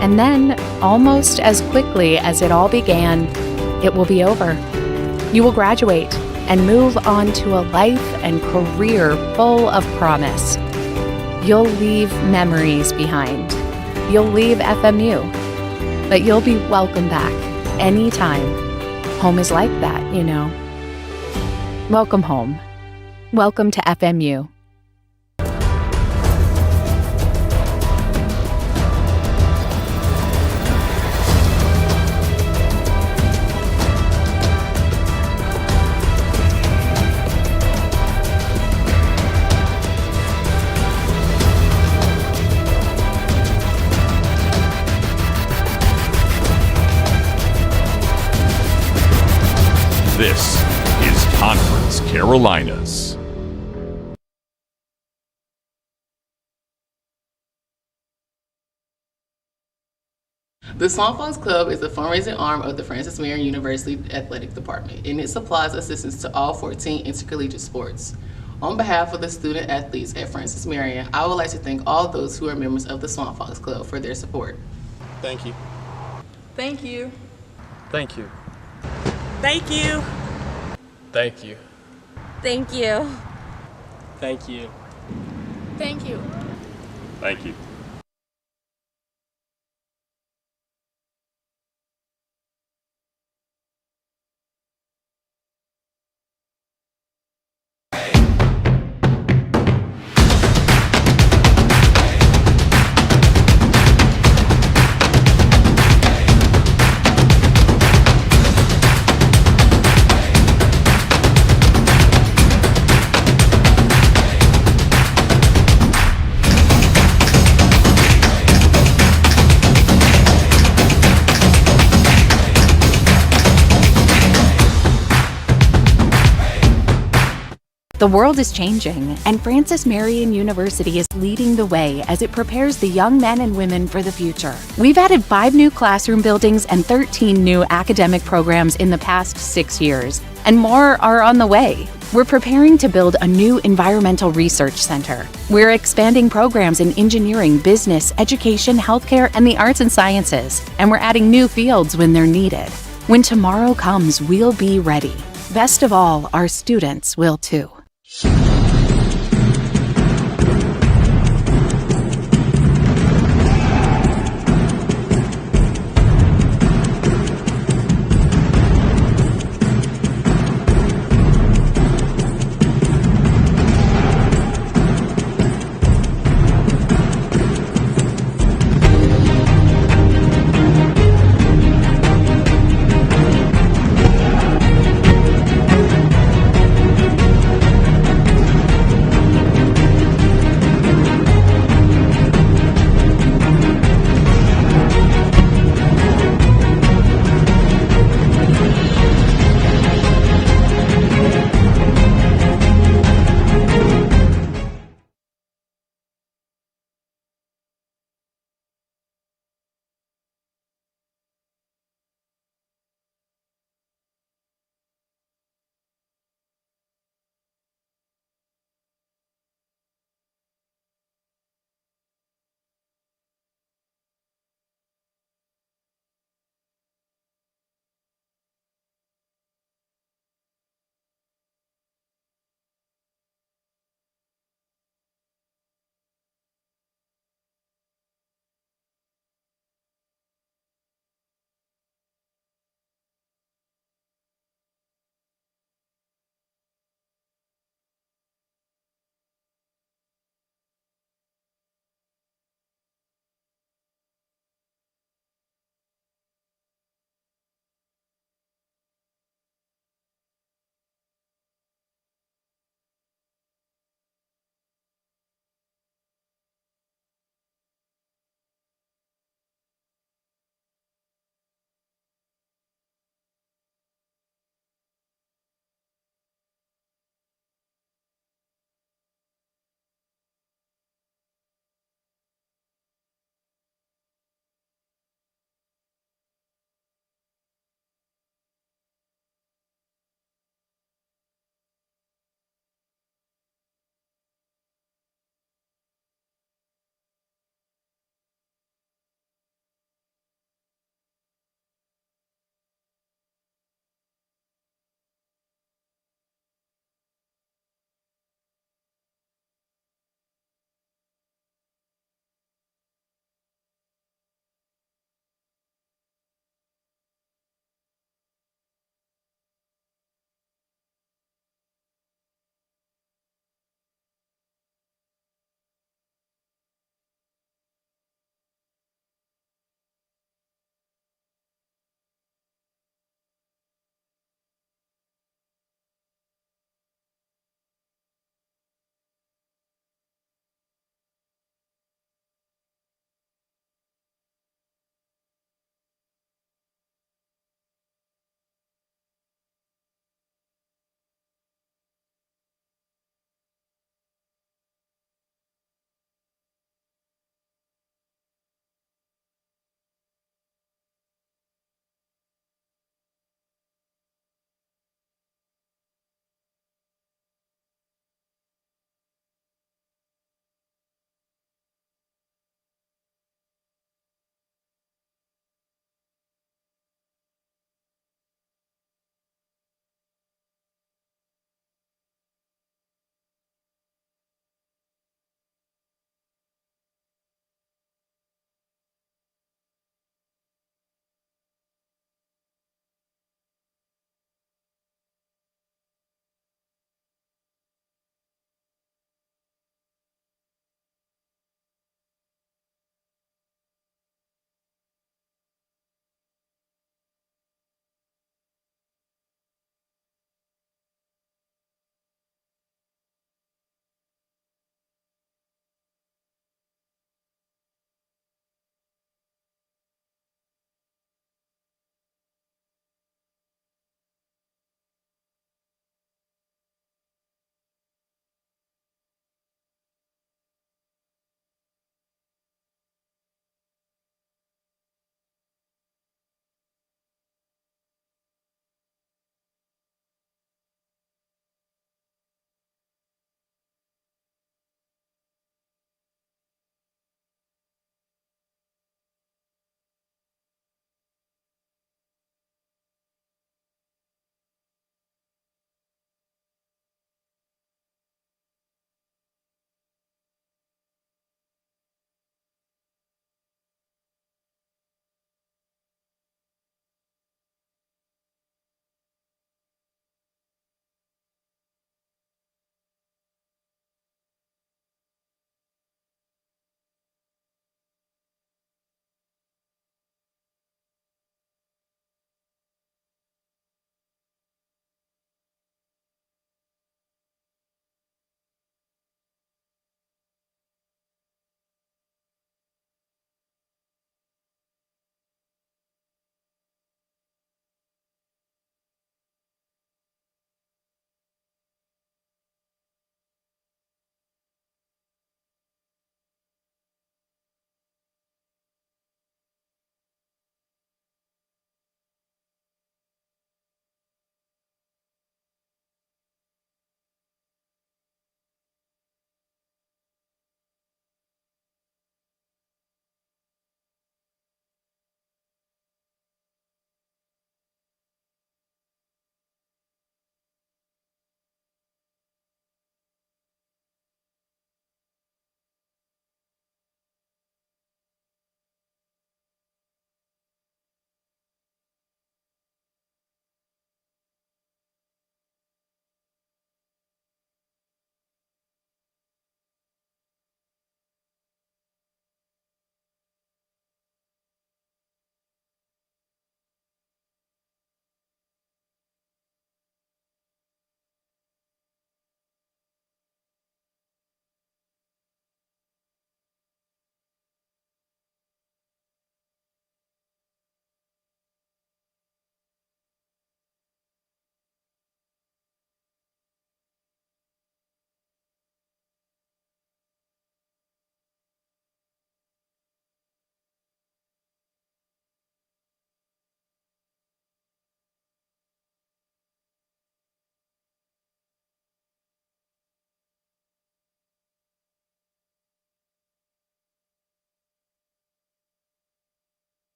And then, almost as quickly as it all began, it will be over. You will graduate and move on to a life and career full of promise. You'll leave memories behind. You'll leave FMU, but you'll be welcome back anytime. Home is like that, you know. Welcome home. Welcome to FMU. This is Conference Carolinas. The Swamp Fox Club is the fundraising arm of the Francis Marion University Athletic Department, and it supplies assistance to all 14 intercollegiate sports. On behalf of the student athletes at Francis Marion, I would like to thank all those who are members of the Swamp Fox Club for their support. Thank you. Thank you. Thank you. Thank you. Thank you. Thank you. Thank you. Thank you. Thank you. The world is changing, and Francis Marion University is leading the way as it prepares the young men and women for the future. We've added 5 new classroom buildings and 13 new academic programs in the past 6 years, and more are on the way. We're preparing to build a new environmental research center. We're expanding programs in engineering, business, education, healthcare, and the arts and sciences, and we're adding new fields when they're needed. When tomorrow comes, we'll be ready. Best of all, our students will too.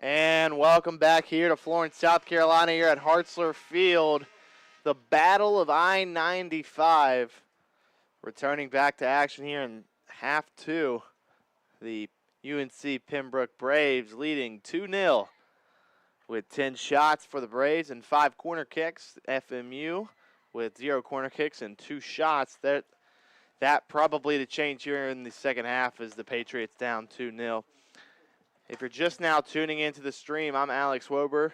And welcome back here to Florence, South Carolina, here at Hartzler Field. The Battle of I-95. Returning back to action here in half two. The UNC Pembroke Braves leading 2-0 with 10 shots for the Braves and 5 corner kicks. FMU with 0 corner kicks and 2 shots. That probably to change here in the second half as the Patriots down 2-0. If you're just now tuning into the stream, I'm Alex Wober,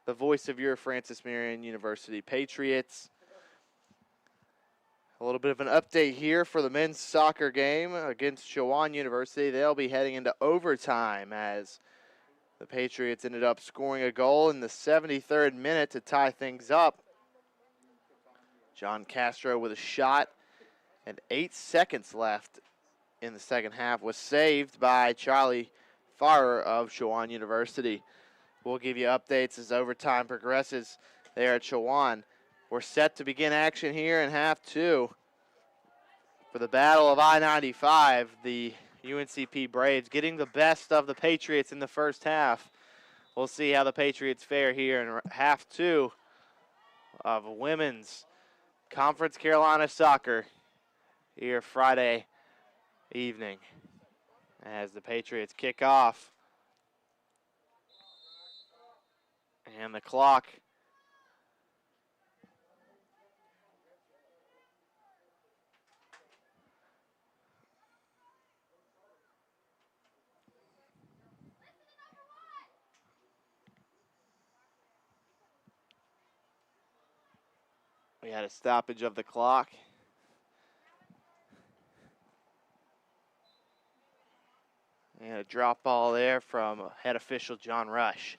the voice of your Francis Marion University Patriots. A little bit of an update here for the men's soccer game against Chowan University. They'll be heading into overtime as the Patriots ended up scoring a goal in the 73rd minute to tie things up. John Castro with a shot, and 8 seconds left in the second half was saved by Charlie Farrer of Chowan University. We'll give you updates as overtime progresses there at Chowan. We're set to begin action here in half two for the Battle of I-95. The UNCP Braves getting the best of the Patriots in the first half. We'll see how the Patriots fare here in half two of women's Conference Carolina soccer here Friday evening as the Patriots kick off. And the clock we had a stoppage of the clock. And a drop ball there from head official John Rush.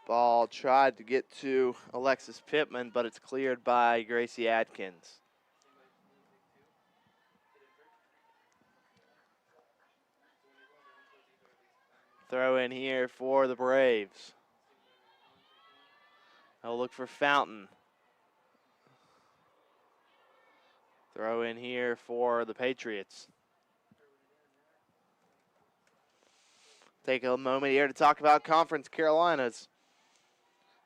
Ball tried to get to Alexis Pittman, but it's cleared by Gracie Adkins. Throw in here for the Braves. I'll look for Fountain. Throw in here for the Patriots. Take a moment here to talk about Conference Carolinas.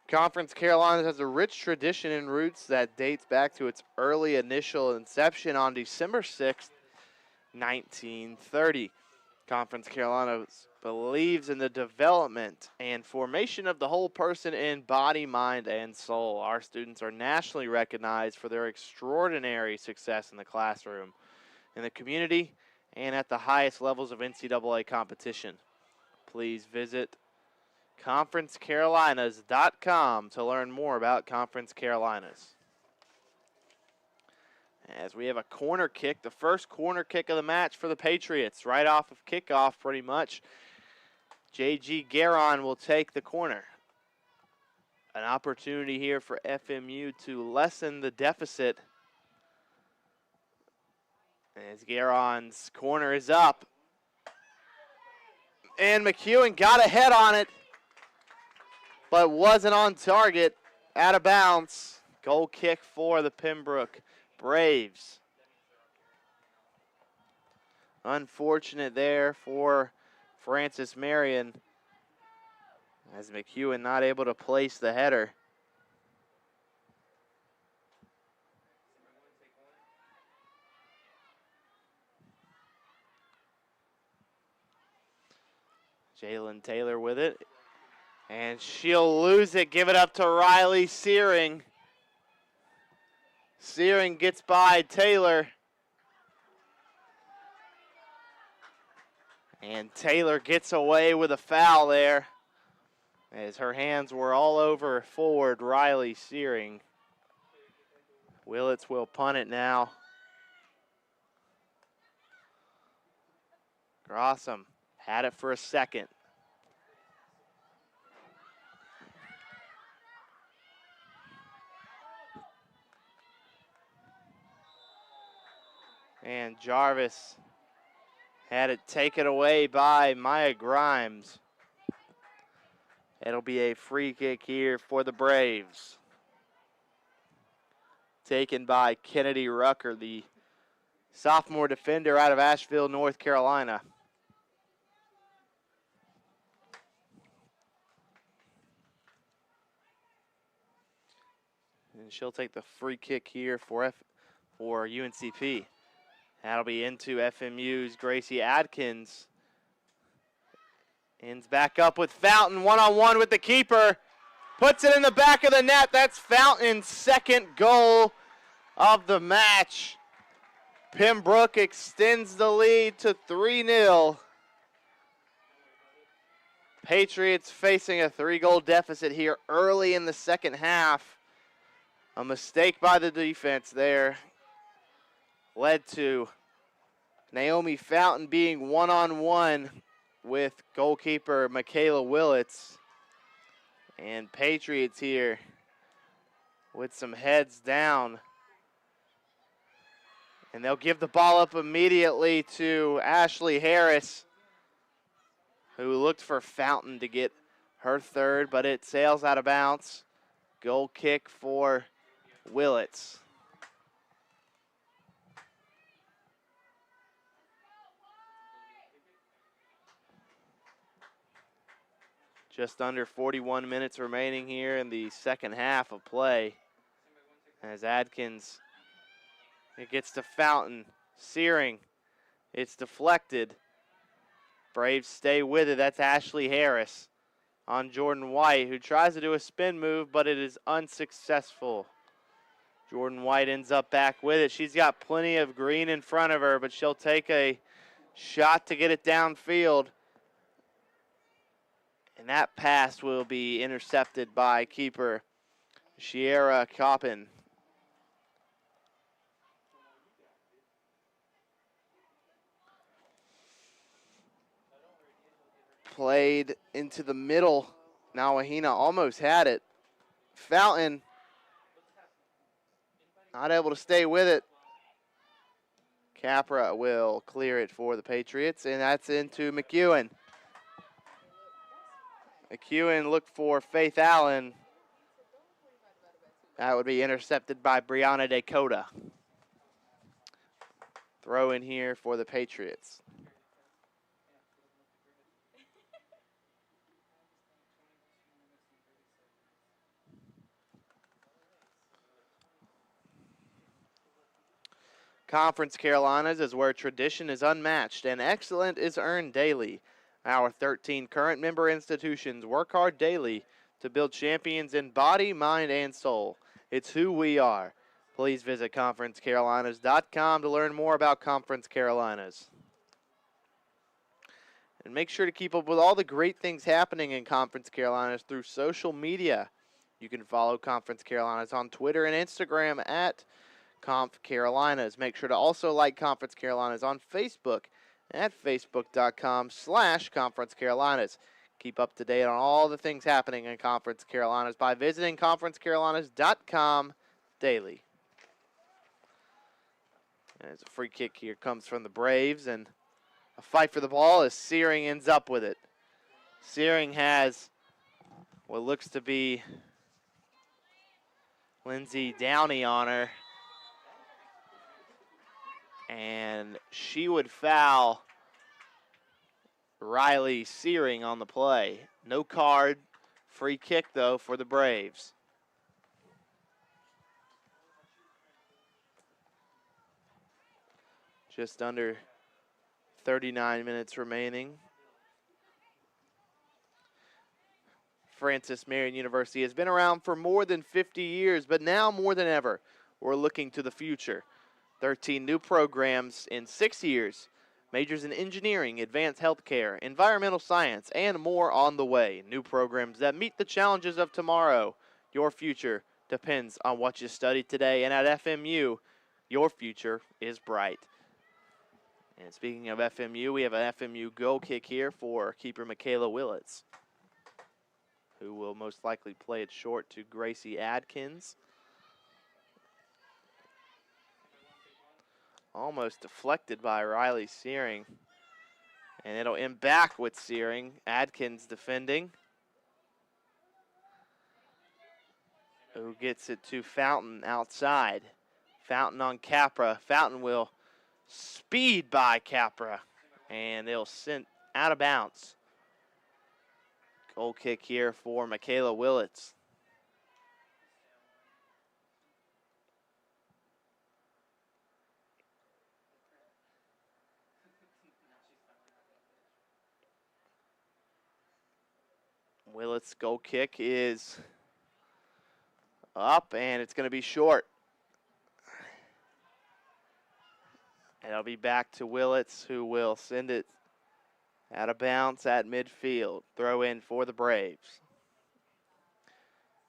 Conference Carolinas has a rich tradition and roots that dates back to its early initial inception on December 6th, 1930. Conference Carolinas believes in the development and formation of the whole person in body, mind, and soul. Our students are nationally recognized for their extraordinary success in the classroom, in the community, and at the highest levels of NCAA competition. Please visit conferencecarolinas.com to learn more about Conference Carolinas. As we have a corner kick, the first corner kick of the match for the Patriots, right off of kickoff pretty much. J.G. Guerin will take the corner. An opportunity here for FMU to lessen the deficit. As Guerin's corner is up. And McEwen got a head on it, but wasn't on target, out of bounds. Goal kick for the Pembroke Braves. Unfortunate there for Francis Marion, as McEwen not able to place the header. Jalen Taylor with it, and she'll lose it. Give it up to Riley Searing. Searing gets by Taylor. And Taylor gets away with a foul there, as her hands were all over forward Riley Searing. Willits will punt it now. Grossum had it for a second. And Jarvis had it taken away by Maya Grimes. It'll be a free kick here for the Braves. Taken by Kennedy Rucker, the sophomore defender out of Asheville, North Carolina. And she'll take the free kick here for UNCP. That'll be into FMU's Gracie Adkins. Ends back up with Fountain, one-on-one with the keeper. Puts it in the back of the net. That's Fountain's second goal of the match. Pembroke extends the lead to 3-0. Patriots facing a 3-goal deficit here early in the second half. A mistake by the defense there led to Naomi Fountain being one-on-one with goalkeeper Michaela Willits. And Patriots here with some heads down. And they'll give the ball up immediately to Ashley Harris, who looked for Fountain to get her third, but it sails out of bounds. Goal kick for Willits. Just under 41 minutes remaining here in the second half of play. As Adkins, it gets to Fountain. Searing, it's deflected. Braves stay with it. That's Ashley Harris on Jordan White, who tries to do a spin move, but it is unsuccessful. Jordan White ends up back with it. She's got plenty of green in front of her, but she'll take a shot to get it downfield. And that pass will be intercepted by keeper Shiera Coppin. Played into the middle. Now Wahina almost had it. Fountain not able to stay with it. Capra will clear it for the Patriots, and that's into McEwen. McEwen looked for Faith Allen. That would be intercepted by Brianna Dakota. Throw in here for the Patriots. Conference Carolinas is where tradition is unmatched and excellence is earned daily. Our 13 current member institutions work hard daily to build champions in body, mind, and soul. It's who we are. Please visit conferencecarolinas.com to learn more about Conference Carolinas. And make sure to keep up with all the great things happening in Conference Carolinas through social media. You can follow Conference Carolinas on Twitter and Instagram at Conf Carolinas. Make sure to also like Conference Carolinas on Facebook at facebook.com/Conference Carolinas. Keep up to date on all the things happening in Conference Carolinas by visiting conferencecarolinas.com daily. And as a free kick here comes from the Braves, and a fight for the ball as Searing ends up with it. Searing has what looks to be Lindsay Downey on her. And she would foul Riley Searing on the play. No card. Free kick, though, for the Braves. Just under 39 minutes remaining. Francis Marion University has been around for more than 50 years, but now more than ever, we're looking to the future. 13 new programs in 6 years. Majors in engineering, advanced healthcare, environmental science, and more on the way. New programs that meet the challenges of tomorrow. Your future depends on what you study today. And at FMU, your future is bright. And speaking of FMU, we have an FMU goal kick here for keeper Michaela Willits, who will most likely play it short to Gracie Adkins. Almost deflected by Riley Searing. And it'll end back with Searing. Adkins defending. Who gets it to Fountain outside. Fountain on Capra. Fountain will Speed by Capra. And they'll send out of bounds. Goal kick here for Michaela Willits. Willits' goal kick is up, and it's going to be short. And it'll be back to Willits, who will send it out of bounds at midfield. Throw in for the Braves.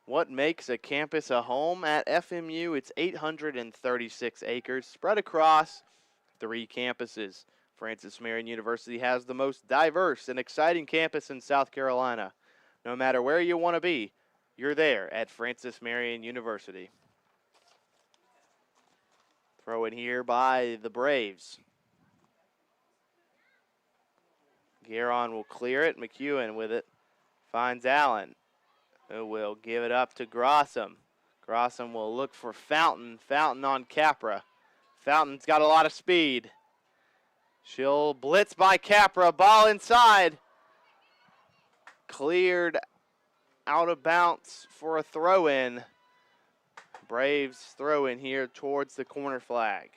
What makes a campus a home at FMU? It's 836 acres spread across 3 campuses. Francis Marion University has the most diverse and exciting campus in South Carolina. No matter where you want to be, you're there at Francis Marion University. Throw in here by the Braves. Guerin will clear it. McEwen with it. Finds Allen, who will give it up to Grossum. Grossum will look for Fountain. Fountain on Capra. Fountain's got a lot of speed. She'll blitz by Capra. Ball inside. Cleared out of bounds for a throw-in. Braves throw in here towards the corner flag.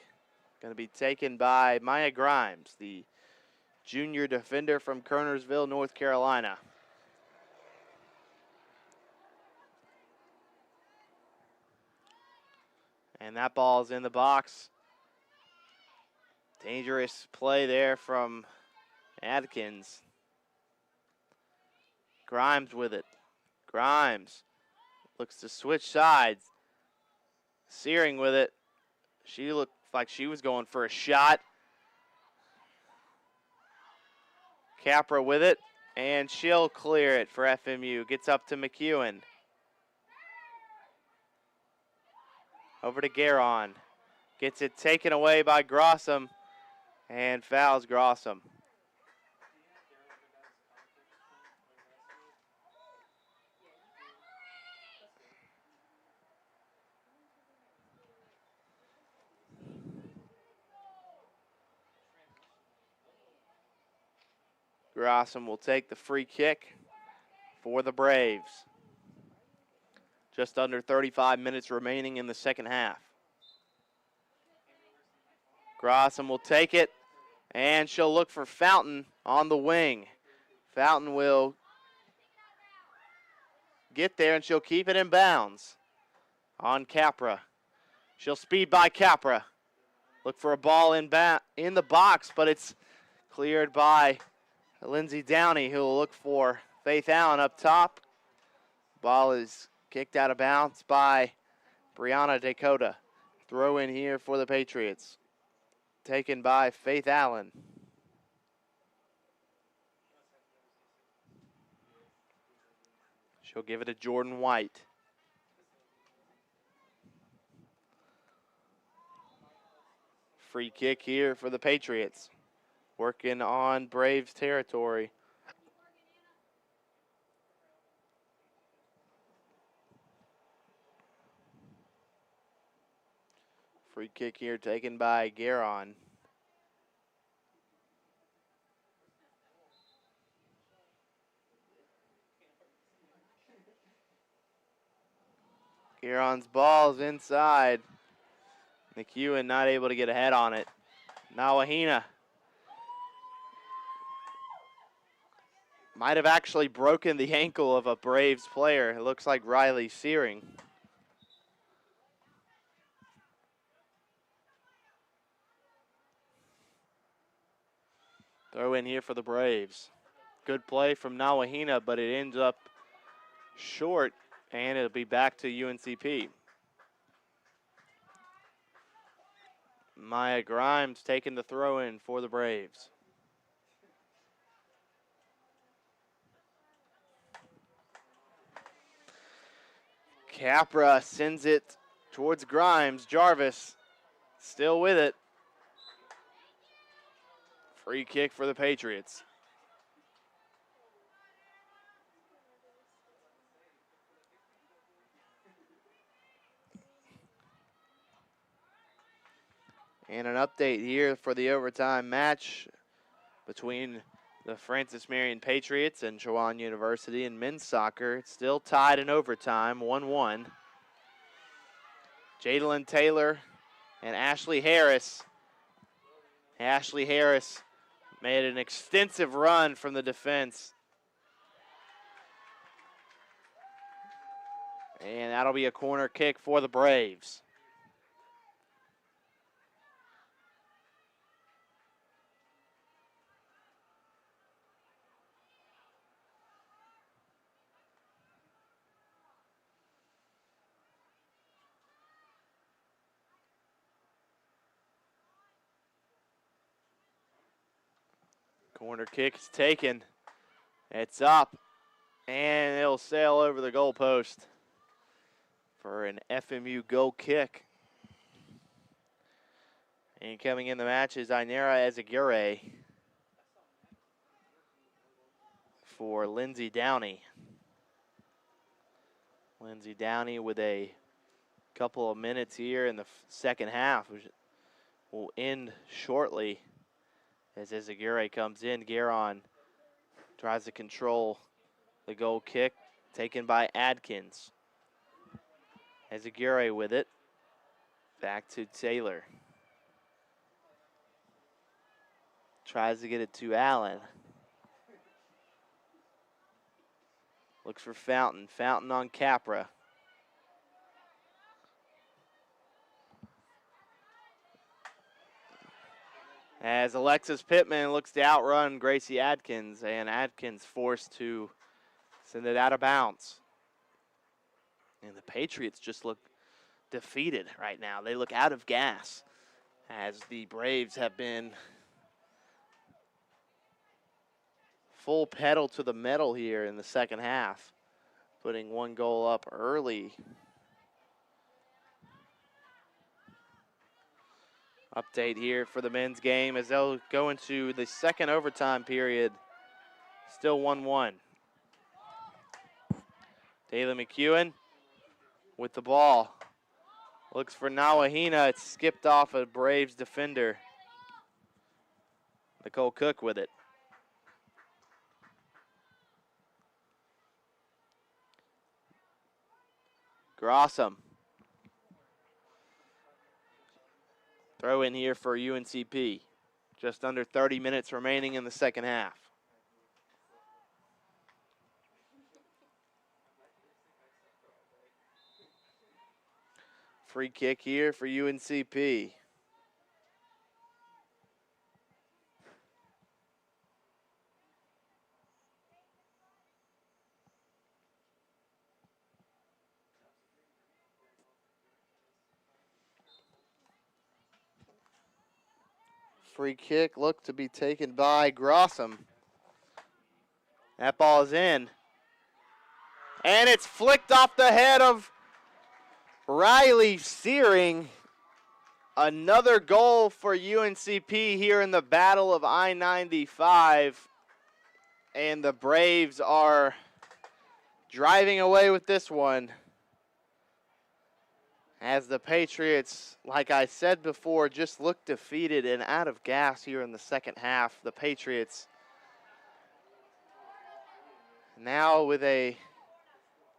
Going to be taken by Maya Grimes, the junior defender from Kernersville, North Carolina. And that ball's in the box. Dangerous play there from Adkins. Grimes with it. Grimes looks to switch sides. Searing with it. She looked like she was going for a shot. Capra with it, and she'll clear it for FMU. Gets up to McEwen. Over to Guerin. Gets it taken away by Grossum, and fouls Grossum. Grossum will take the free kick for the Braves. Just under 35 minutes remaining in the second half. Grossum will take it, and she'll look for Fountain on the wing. Fountain will get there, and she'll keep it in bounds on Capra. She'll speed by Capra. Look for a ball in the box, but it's cleared by Lindsey Downey, who will look for Faith Allen up top. Ball is kicked out of bounds by Brianna Dakota. Throw in here for the Patriots. Taken by Faith Allen. She'll give it to Jordan White. Free kick here for the Patriots. Working on Braves territory. Free kick here taken by Guerin. Guerin's ball's inside. McEwen not able to get ahead on it. Nawahina might have actually broken the ankle of a Braves player. It looks like Riley Searing. Throw in here for the Braves. Good play from Nawahina, but it ends up short, and it'll be back to UNCP. Maya Grimes taking the throw in for the Braves. Capra sends it towards Grimes. Jarvis still with it. Free kick for the Patriots. And an update here for the overtime match between the Francis Marion Patriots and Chowan University in men's soccer. It's still tied in overtime, 1-1. Jadalyn Taylor and Ashley Harris. Ashley Harris made an extensive run from the defense. And that'll be a corner kick for the Braves. Corner kick is taken. It's up, and it'll sail over the goalpost for an FMU goal kick. And coming in the match is Ainara Ezagure for Lindsay Downey. Lindsay Downey with a couple of minutes here in the second half, which will end shortly as Ezagure comes in. Guerin tries to control the goal kick, taken by Adkins. Ezagure with it. Back to Taylor. Tries to get it to Allen. Looks for Fountain. Fountain on Capra. As Alexis Pittman looks to outrun Gracie Adkins, and Adkins forced to send it out of bounds. And the Patriots just look defeated right now. They look out of gas as the Braves have been full pedal to the metal here in the second half, putting one goal up early. Update here for the men's game as they'll go into the second overtime period. Still 1-1. Taylor McEwen with the ball. Looks for Nawahina. It's skipped off a Braves defender. Nicole Cook with it. Grossum. Throw in here for UNCP. Just under 30 minutes remaining in the second half. Free kick here for UNCP. Free kick looked to be taken by Grossum. That ball is in. And it's flicked off the head of Riley Searing. Another goal for UNCP here in the Battle of I-95. And the Braves are driving away with this one. As the Patriots, like I said before, just look defeated and out of gas here in the second half. The Patriots now with a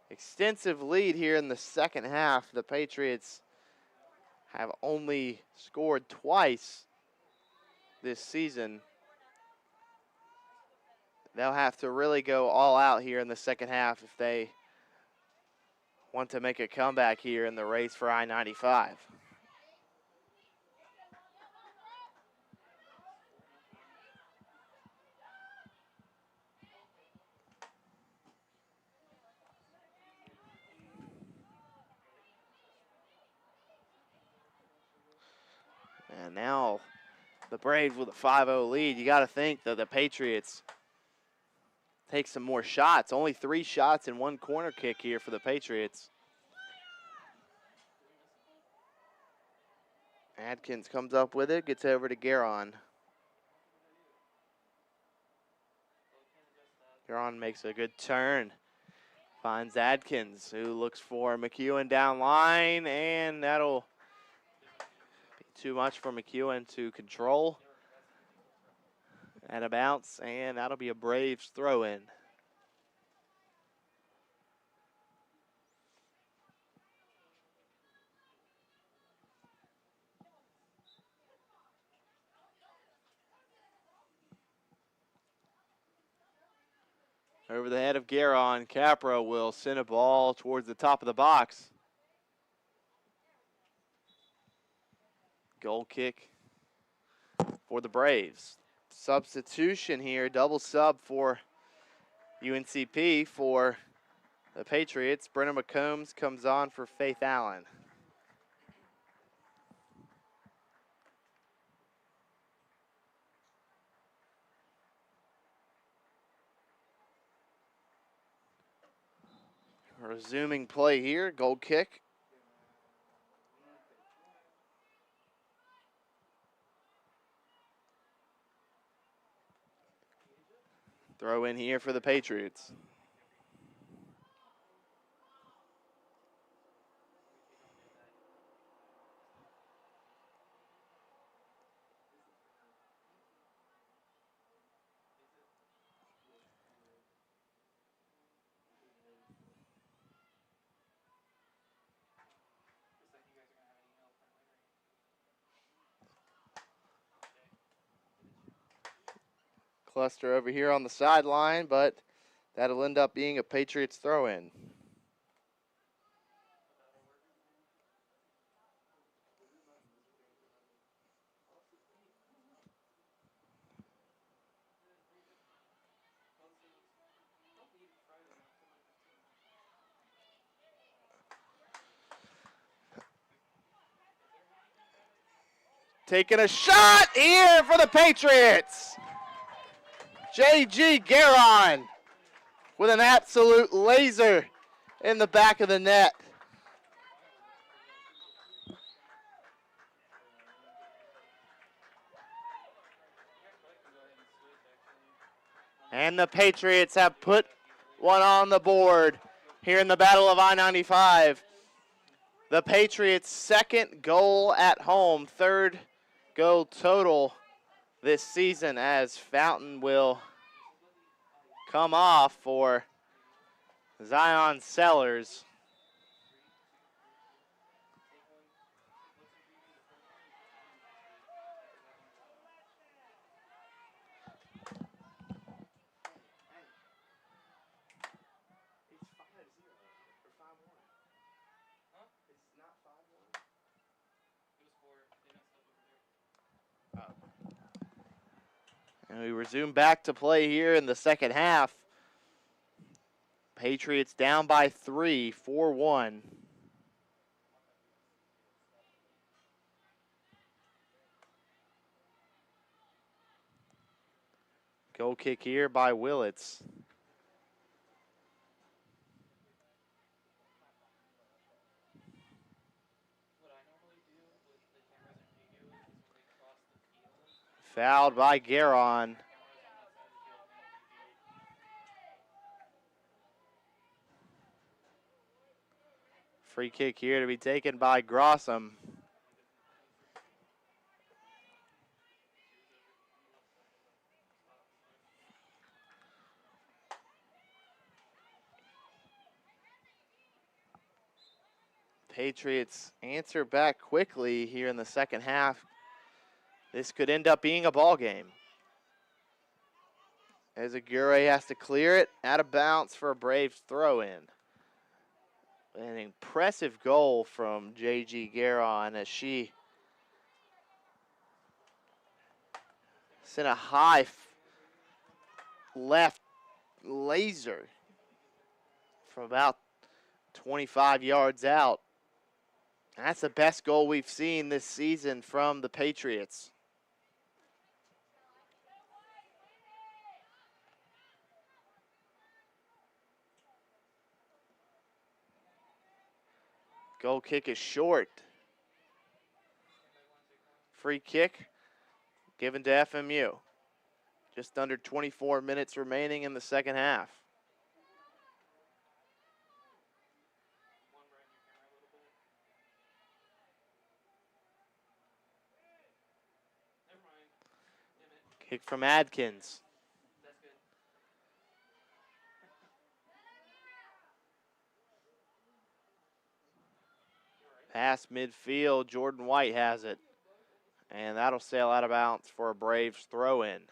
extensive lead here in the second half. The Patriots have only scored twice this season. They'll have to really go all out here in the second half if they want to make a comeback here in the race for I-95. And now the Braves with a 5-0 lead. You got to think that the Patriots take some more shots. Only 3 shots and 1 corner kick here for the Patriots. Adkins comes up with it, gets over to Guerin. Guerin makes a good turn. Finds Adkins, who looks for McEwen down line, and that'll be Too much for McEwen to control. At a bounce, and that'll be a Braves throw-in. Over the head of Guerin, Capra will send a ball towards the top of the box. Goal kick for the Braves. Substitution here, double sub for UNCP for the Patriots. Brenna McCombs comes on for Faith Allen. Resuming play here, goal kick. Throw in here for the Patriots. Cluster over here on the sideline, but that'll end up being a Patriots throw-in. Taking a shot here for the Patriots. J.G. Guerin with an absolute laser in the back of the net. And the Patriots have put one on the board here in the Battle of I-95. The Patriots' second goal at home, third goal total this season, as Fountain will come off for Zion Sellers. And we resume back to play here in the second half. Patriots down by 3, 4-1. Goal kick here by Willits. Fouled by Guerin. Free kick here to be taken by Grossum. Patriots answer back quickly here in the second half. This could end up being a ball game, as Aguirre has to clear it out of bounds for a Braves throw-in. An impressive goal from J.G. Guerin as she sent a high left laser from about 25 yards out. That's the best goal we've seen this season from the Patriots. Goal kick is short. Free kick given to FMU. Just under 24 minutes remaining in the second half. Kick from Adkins. Pass midfield, Jordan White has it. And that'll sail out of bounds for a Braves throw-in.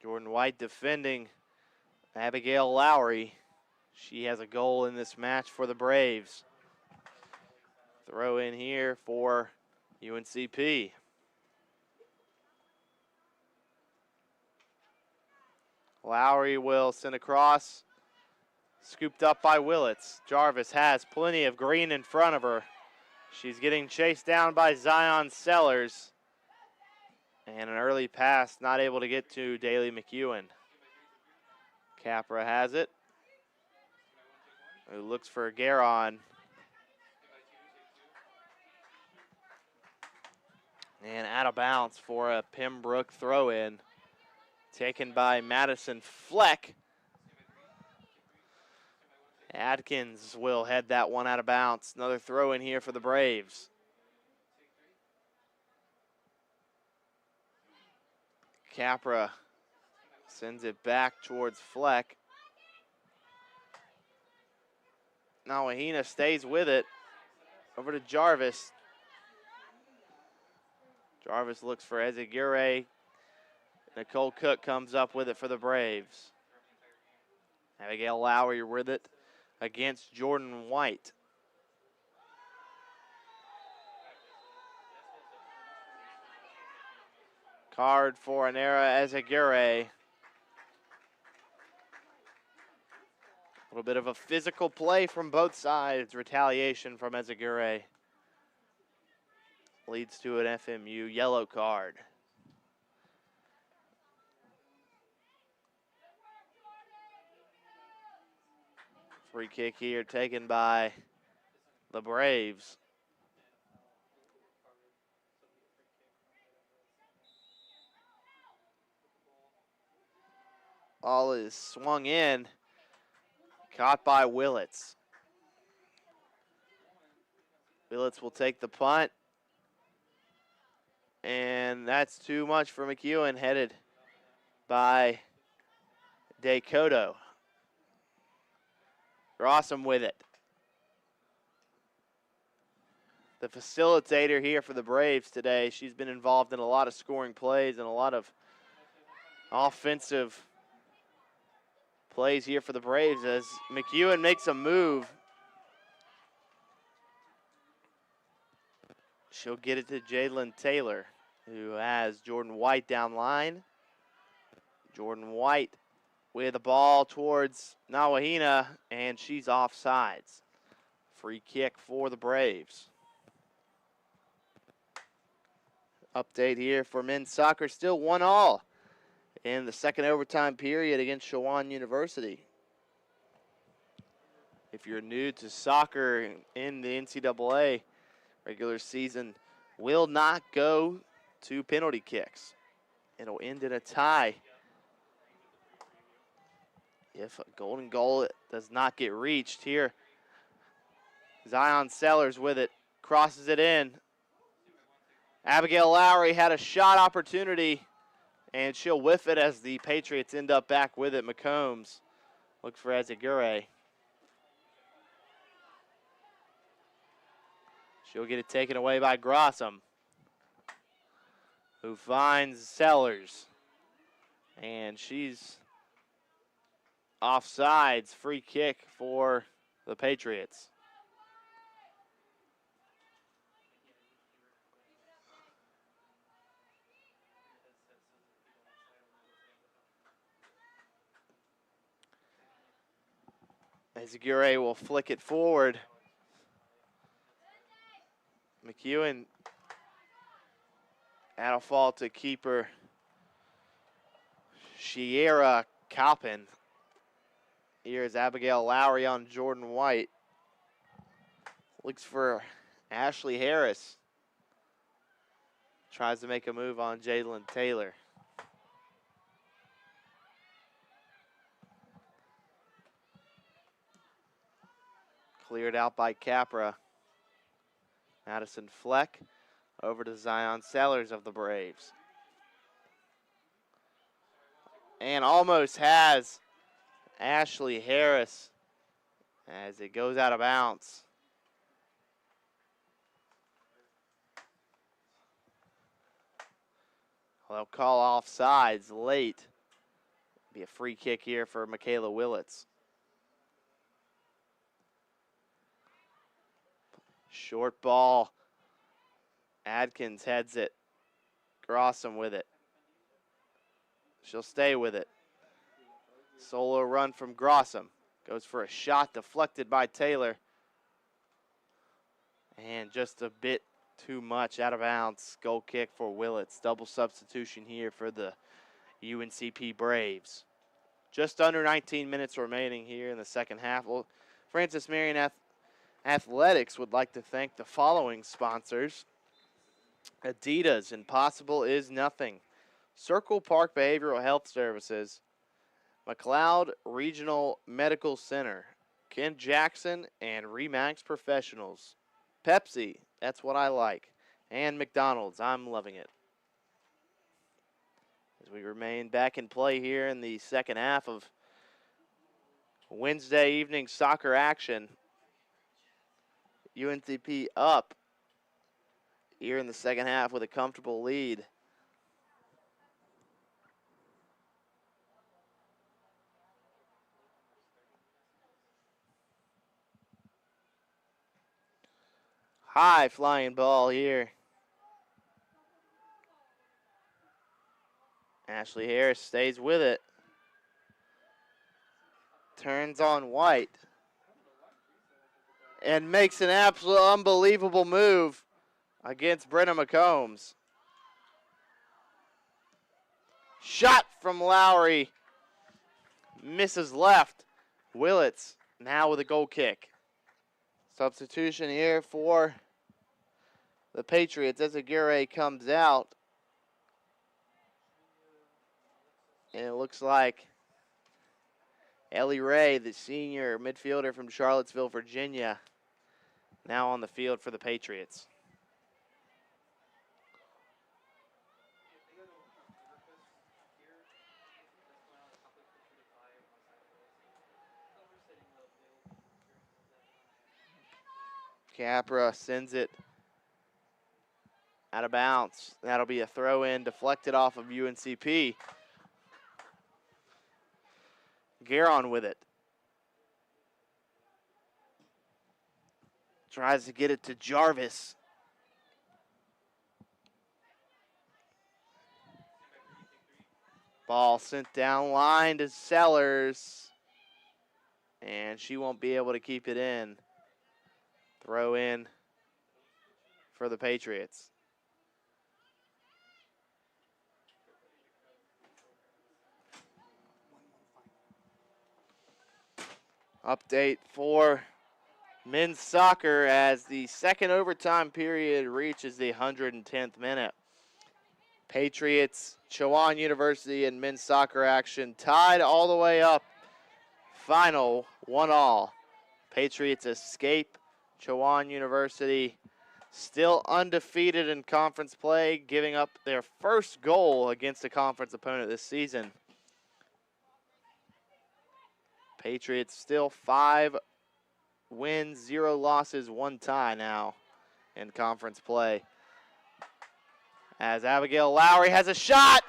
Jordan White defending Abigail Lowry. She has a goal in this match for the Braves. Throw in here for UNCP. Lowry will send across. Scooped up by Willits. Jarvis has plenty of green in front of her. She's getting chased down by Zion Sellers. And an early pass not able to get to Daly McEwen. Capra has it. Who looks for Garon. And out of bounds for a Pembroke throw-in. Taken by Madison Fleck. Adkins will head that one out of bounds. Another throw in here for the Braves. Capra sends it back towards Fleck. Now Wahina stays with it. Over to Jarvis. Jarvis looks for Ezagure. Nicole Cook comes up with it for the Braves. Abigail Lowry with it against Jordan White. Card for Anera Ezagure. A little bit of a physical play from both sides. Retaliation from Ezagure leads to an FMU yellow card. Free kick here taken by the Braves. Ball is swung in, caught by Willits. Willits will take the punt. And that's too much for McEwen, headed by Dakoto. Awesome with it. The facilitator here for the Braves today. She's been involved in a lot of scoring plays and a lot of offensive plays here for the Braves as McEwen makes a move. She'll get it to Jalen Taylor, who has Jordan White down line. Jordan White with the ball towards Nawahina, and she's offsides. Free kick for the Braves. Update here for men's soccer, still 1-1 in the second overtime period against Chowan University. If you're new to soccer in the NCAA, regular season will not go to penalty kicks. It'll end in a tie if a golden goal does not get reached here. Zion Sellers with it, crosses it in. Abigail Lowry had a shot opportunity, and she'll whiff it as the Patriots end up back with it. McCombs looks for Ezagure. She'll get it taken away by Grossum, who finds Sellers. And she's offsides. Free kick for the Patriots. Ezagure will flick it forward. McEwen at a fault to keeper Shiera Calpin. Here's Abigail Lowry on Jordan White. Looks for Ashley Harris. Tries to make a move on Jalen Taylor. Cleared out by Capra. Madison Fleck over to Zion Sellers of the Braves. And almost has Ashley Harris as it goes out of bounds. They'll call offsides late. Be a free kick here for Michaela Willits. Short ball. Adkins heads it. Grossum with it. She'll stay with it. Solo run from Grossum. Goes for a shot deflected by Taylor. And just a bit too much out of bounds. Goal kick for Willits. Double substitution here for the UNCP Braves. Just under 19 minutes remaining here in the second half. Well, Francis Marion Athletics would like to thank the following sponsors. Adidas, Impossible is Nothing. Circle Park Behavioral Health Services. McLeod Regional Medical Center. Ken Jackson and Remax Professionals. Pepsi, that's what I like. And McDonald's, I'm loving it. As we remain back in play here in the second half of Wednesday evening soccer action. UNCP up here in the second half with a comfortable lead. High flying ball here. Ashley Harris stays with it. Turns on White. And makes an absolute unbelievable move against Brenna McCombs. Shot from Lowry. Misses left. Willits now with a goal kick. Substitution here for the Patriots as Aguirre comes out. And it looks like Ellie Ray, the senior midfielder from Charlottesville, Virginia, now on the field for the Patriots. Capra sends it out of bounds. That'll be a throw-in deflected off of UNCP. Guerin with it. Tries to get it to Jarvis. Ball sent down line to Sellers. And she won't be able to keep it in. Throw in for the Patriots. Update for men's soccer as the second overtime period reaches the 110th minute. Patriots, Chowan University, and men's soccer action tied all the way up. Final 1-1. Patriots escape. Chowan University still undefeated in conference play, giving up their first goal against a conference opponent this season. Patriots still 5 wins, 0 losses, 1 tie now in conference play. As Abigail Lowry has a shot,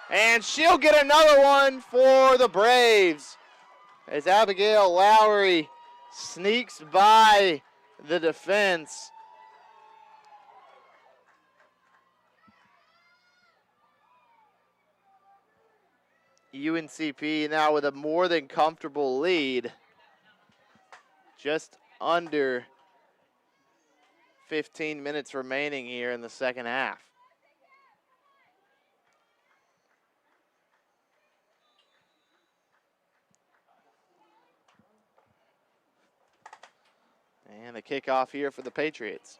and she'll get another one for the Braves. As Abigail Lowry sneaks by the defense. UNCP now with a more than comfortable lead. Just under 15 minutes remaining here in the second half. And the kickoff here for the Patriots.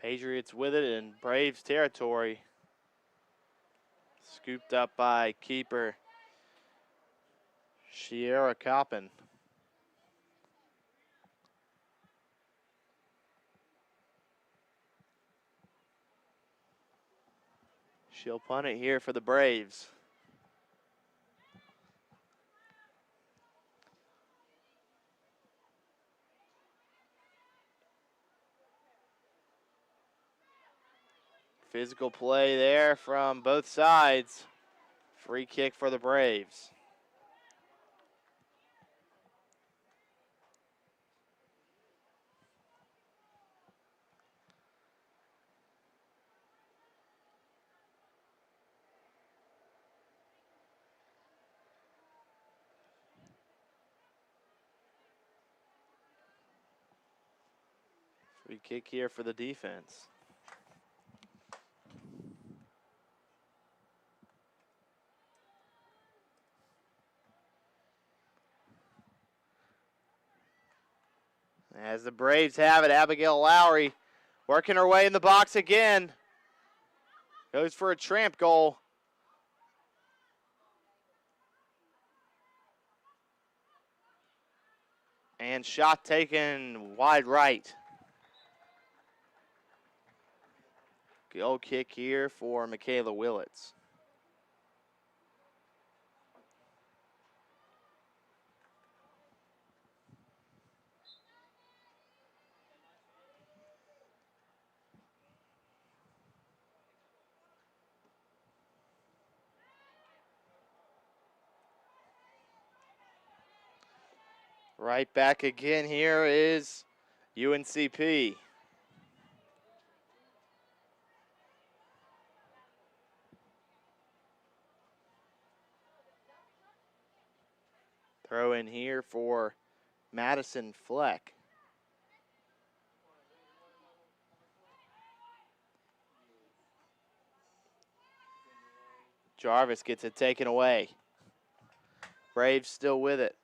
Patriots with it in Braves territory. Scooped up by keeper Shiera Coppin. She'll punt it here for the Braves. Physical play there from both sides. Free kick for the Braves. Free kick here for the defense. As the Braves have it, Abigail Lowry working her way in the box again. Goes for a tramp goal. And shot taken wide right. Goal kick here for Michaela Willits. Right back again here is UNCP. Throw in here for Madison Fleck. Jarvis gets it taken away. Braves still with it.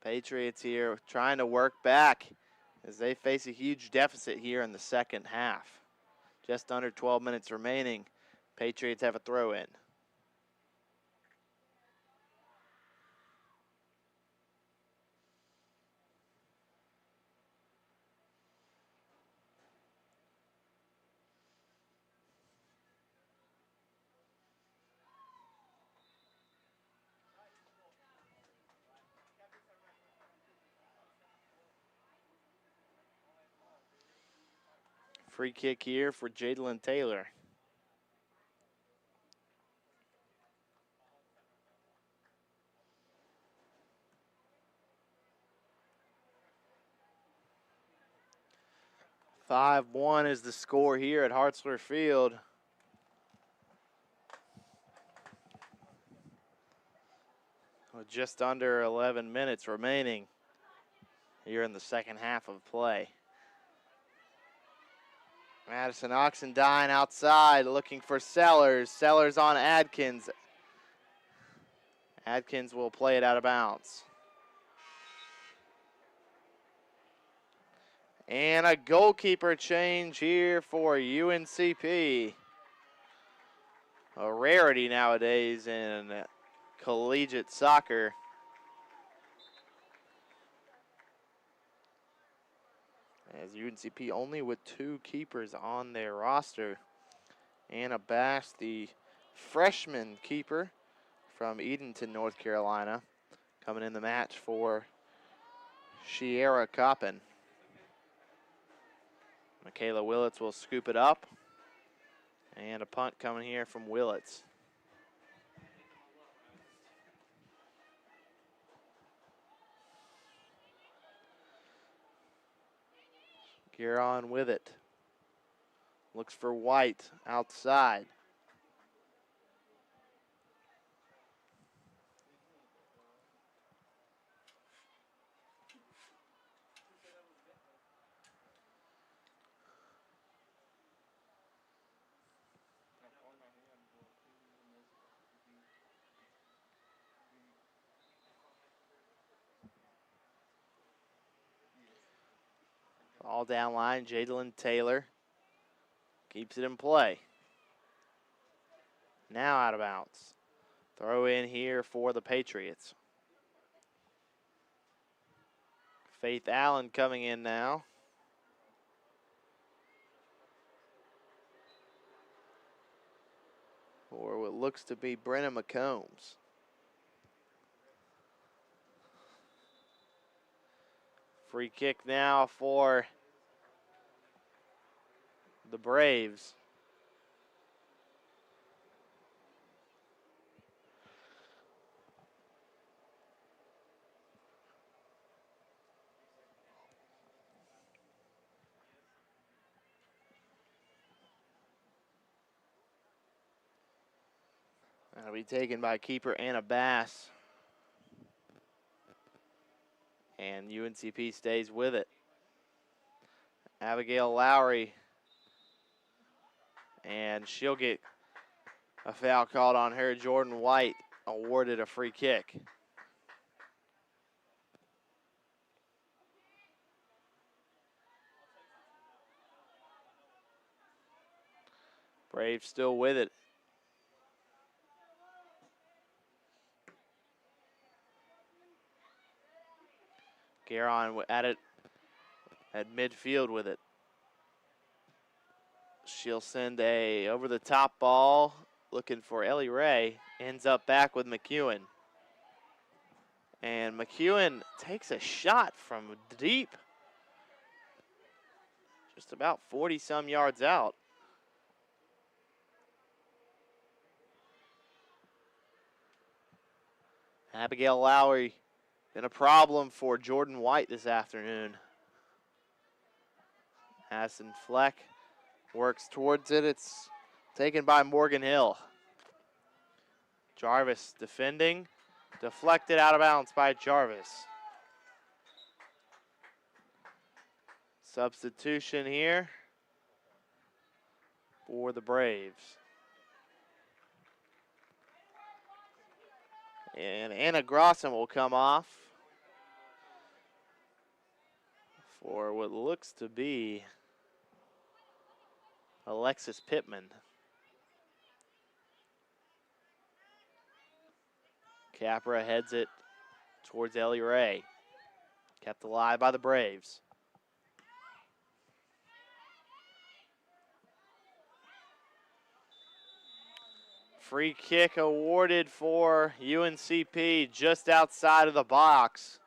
Patriots here trying to work back as they face a huge deficit here in the second half. Just under 12 minutes remaining. Patriots have a throw in. Free kick here for Jadalyn Taylor. "5-1 is the score here at Hartzler Field. With just under 11 minutes remaining here in the second half of play. Madison Oxendine outside looking for Sellers. Sellers on Adkins. Adkins will play it out of bounds. And a goalkeeper change here for UNCP. A rarity nowadays in collegiate soccer. As UNCP only with 2 keepers on their roster. Anna Bass, the freshman keeper from Edenton, North Carolina, coming in the match for Shiera Coppin. Michaela Willits will scoop it up. And a punt coming here from Willits. Gueron with it. Looks for White outside. Ball down line, Jadalyn Taylor keeps it in play. Now out of bounds. Throw in here for the Patriots. Faith Allen coming in now. For what looks to be Brenna McCombs. Free kick now for the Braves. That'll be taken by keeper Anna Bass. And UNCP stays with it. Abigail Lowry. And she'll get a foul called on her. Jordan White awarded a free kick. Braves still with it. Garon at it at midfield with it. She'll send a over-the-top ball looking for Ellie Ray. Ends up back with McEwen. And McEwen takes a shot from deep. Just about 40-some yards out. Abigail Lowry been a problem for Jordan White this afternoon. Addison Fleck works towards it. It's taken by Morgan Hill. Jarvis defending. Deflected out of bounds by Jarvis. Substitution here for the Braves. And Anna Grossen will come off for what looks to be Alexis Pittman. Capra heads it towards Ellie Ray. Kept alive by the Braves. Free kick awarded for UNCP just outside of the box.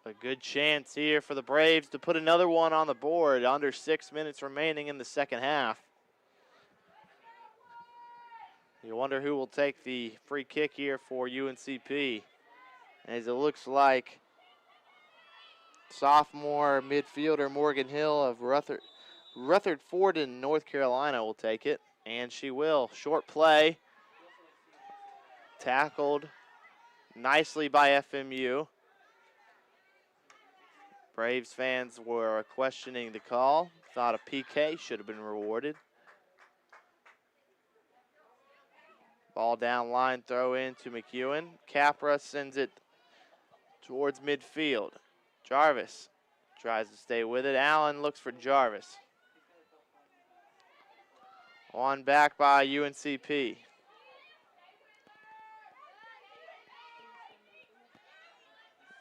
A good chance here for the Braves to put another one on the board. Under 6 minutes remaining in the second half. You wonder who will take the free kick here for UNCP. As it looks like sophomore midfielder Morgan Hill of Rutherford Ford in North Carolina will take it. And she will. Short play. Tackled nicely by FMU. Braves fans were questioning the call. Thought a PK should have been rewarded. Ball down line, throw in to McEwen. Capra sends it towards midfield. Jarvis tries to stay with it. Allen looks for Jarvis. On back by UNCP.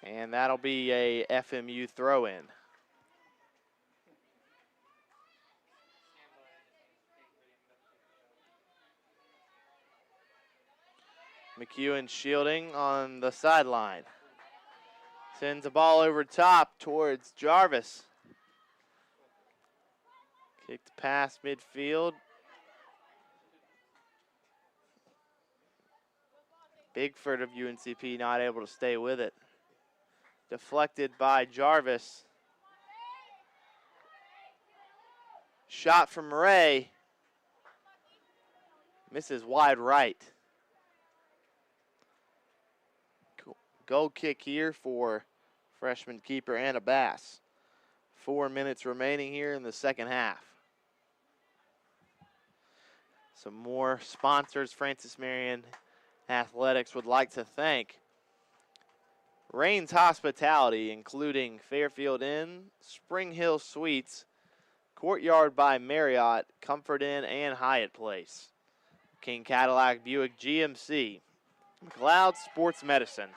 And that'll be a FMU throw-in. McEwen shielding on the sideline. Sends the ball over top towards Jarvis. Kicked past midfield. Bigford of UNCP not able to stay with it. Deflected by Jarvis. Shot from Ray. Misses wide right. Goal kick here for freshman keeper Anna Bass. 4 minutes remaining here in the second half. Some more sponsors. Francis Marion Athletics would like to thank Raines Hospitality, including Fairfield Inn, Spring Hill Suites, Courtyard by Marriott, Comfort Inn, and Hyatt Place. King Cadillac Buick GMC, McLeod Sports Medicine,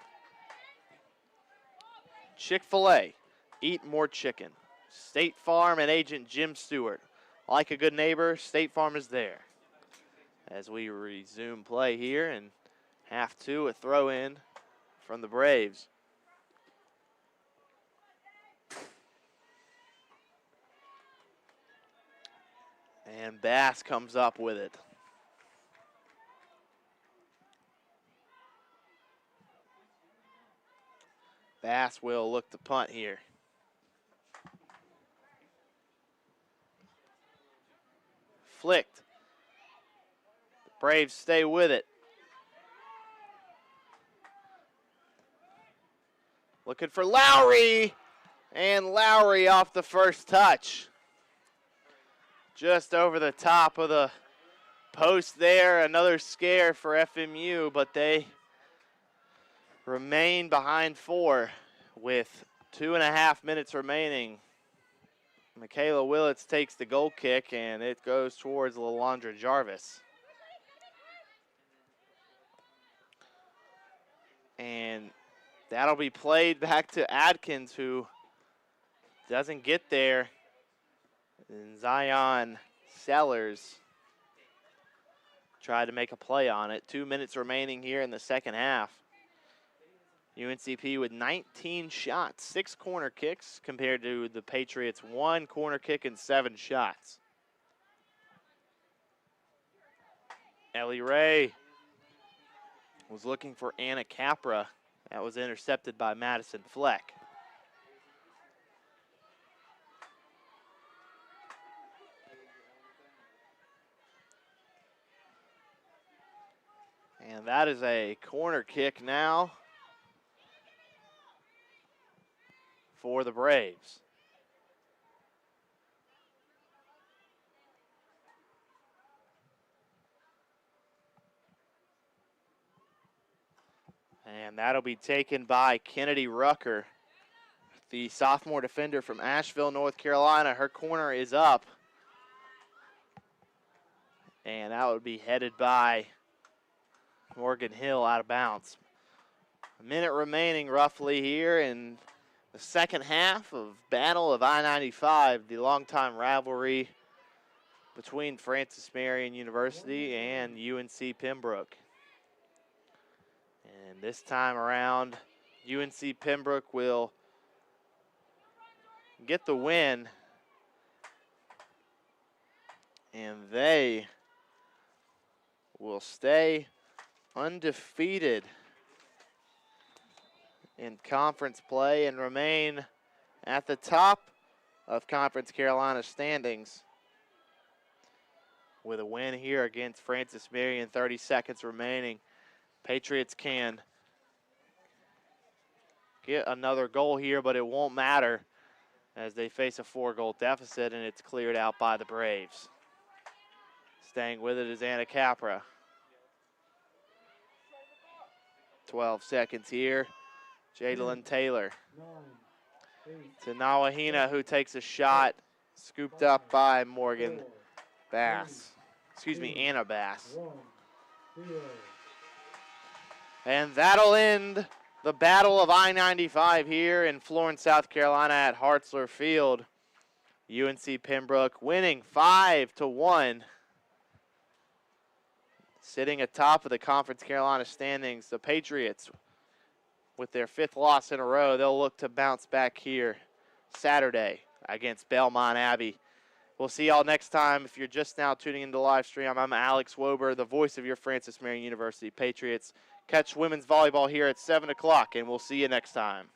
Chick-fil-A, Eat More Chicken, State Farm and Agent Jim Stewart. Like a good neighbor, State Farm is there. As we resume play here in half two, a throw in from the Braves. And Bass comes up with it. Bass will look to punt here. Flicked. The Braves stay with it. Looking for Lowry. And Lowry off the first touch. Just over the top of the post there. Another scare for FMU, but they remain behind 4 with 2.5 minutes remaining. Michaela Willits takes the goal kick, and it goes towards Lalandra Jarvis. And that'll be played back to Adkins, who doesn't get there. And Zion Sellers tried to make a play on it. 2 minutes remaining here in the second half. UNCP with 19 shots, 6 corner kicks, compared to the Patriots' 1 corner kick and 7 shots. Ellie Ray was looking for Anna Capra. That was intercepted by Madison Fleck. And that is a corner kick now for the Braves. And that'll be taken by Kennedy Rucker, the sophomore defender from Asheville, North Carolina. Her corner is up. And that would be headed by Morgan Hill out of bounds. A minute remaining roughly here in the second half of Battle of I-95, the longtime rivalry between Francis Marion University and UNC Pembroke. And this time around, UNC Pembroke will get the win, and they will stay undefeated in conference play and remain at the top of Conference Carolina standings with a win here against Francis Marion. 30 seconds remaining. Patriots can get another goal here, but it won't matter as they face a 4-goal deficit, and it's cleared out by the Braves. Staying with it is Anna Capra. 12 seconds here. Jadalyn Taylor to Nawahina, who takes a shot, scooped up by Morgan Bass. Excuse me, Anna Bass. And that'll end the Battle of I-95 here in Florence, South Carolina at Hartzler Field. UNC Pembroke winning 5-1. Sitting atop of the Conference Carolina standings, the Patriots, with their 5th loss in a row, they'll look to bounce back here Saturday against Belmont Abbey. We'll see y'all next time. If you're just now tuning into the live stream, I'm Alex Wober, the voice of your Francis Marion University Patriots. Catch women's volleyball here at 7 o'clock, and we'll see you next time.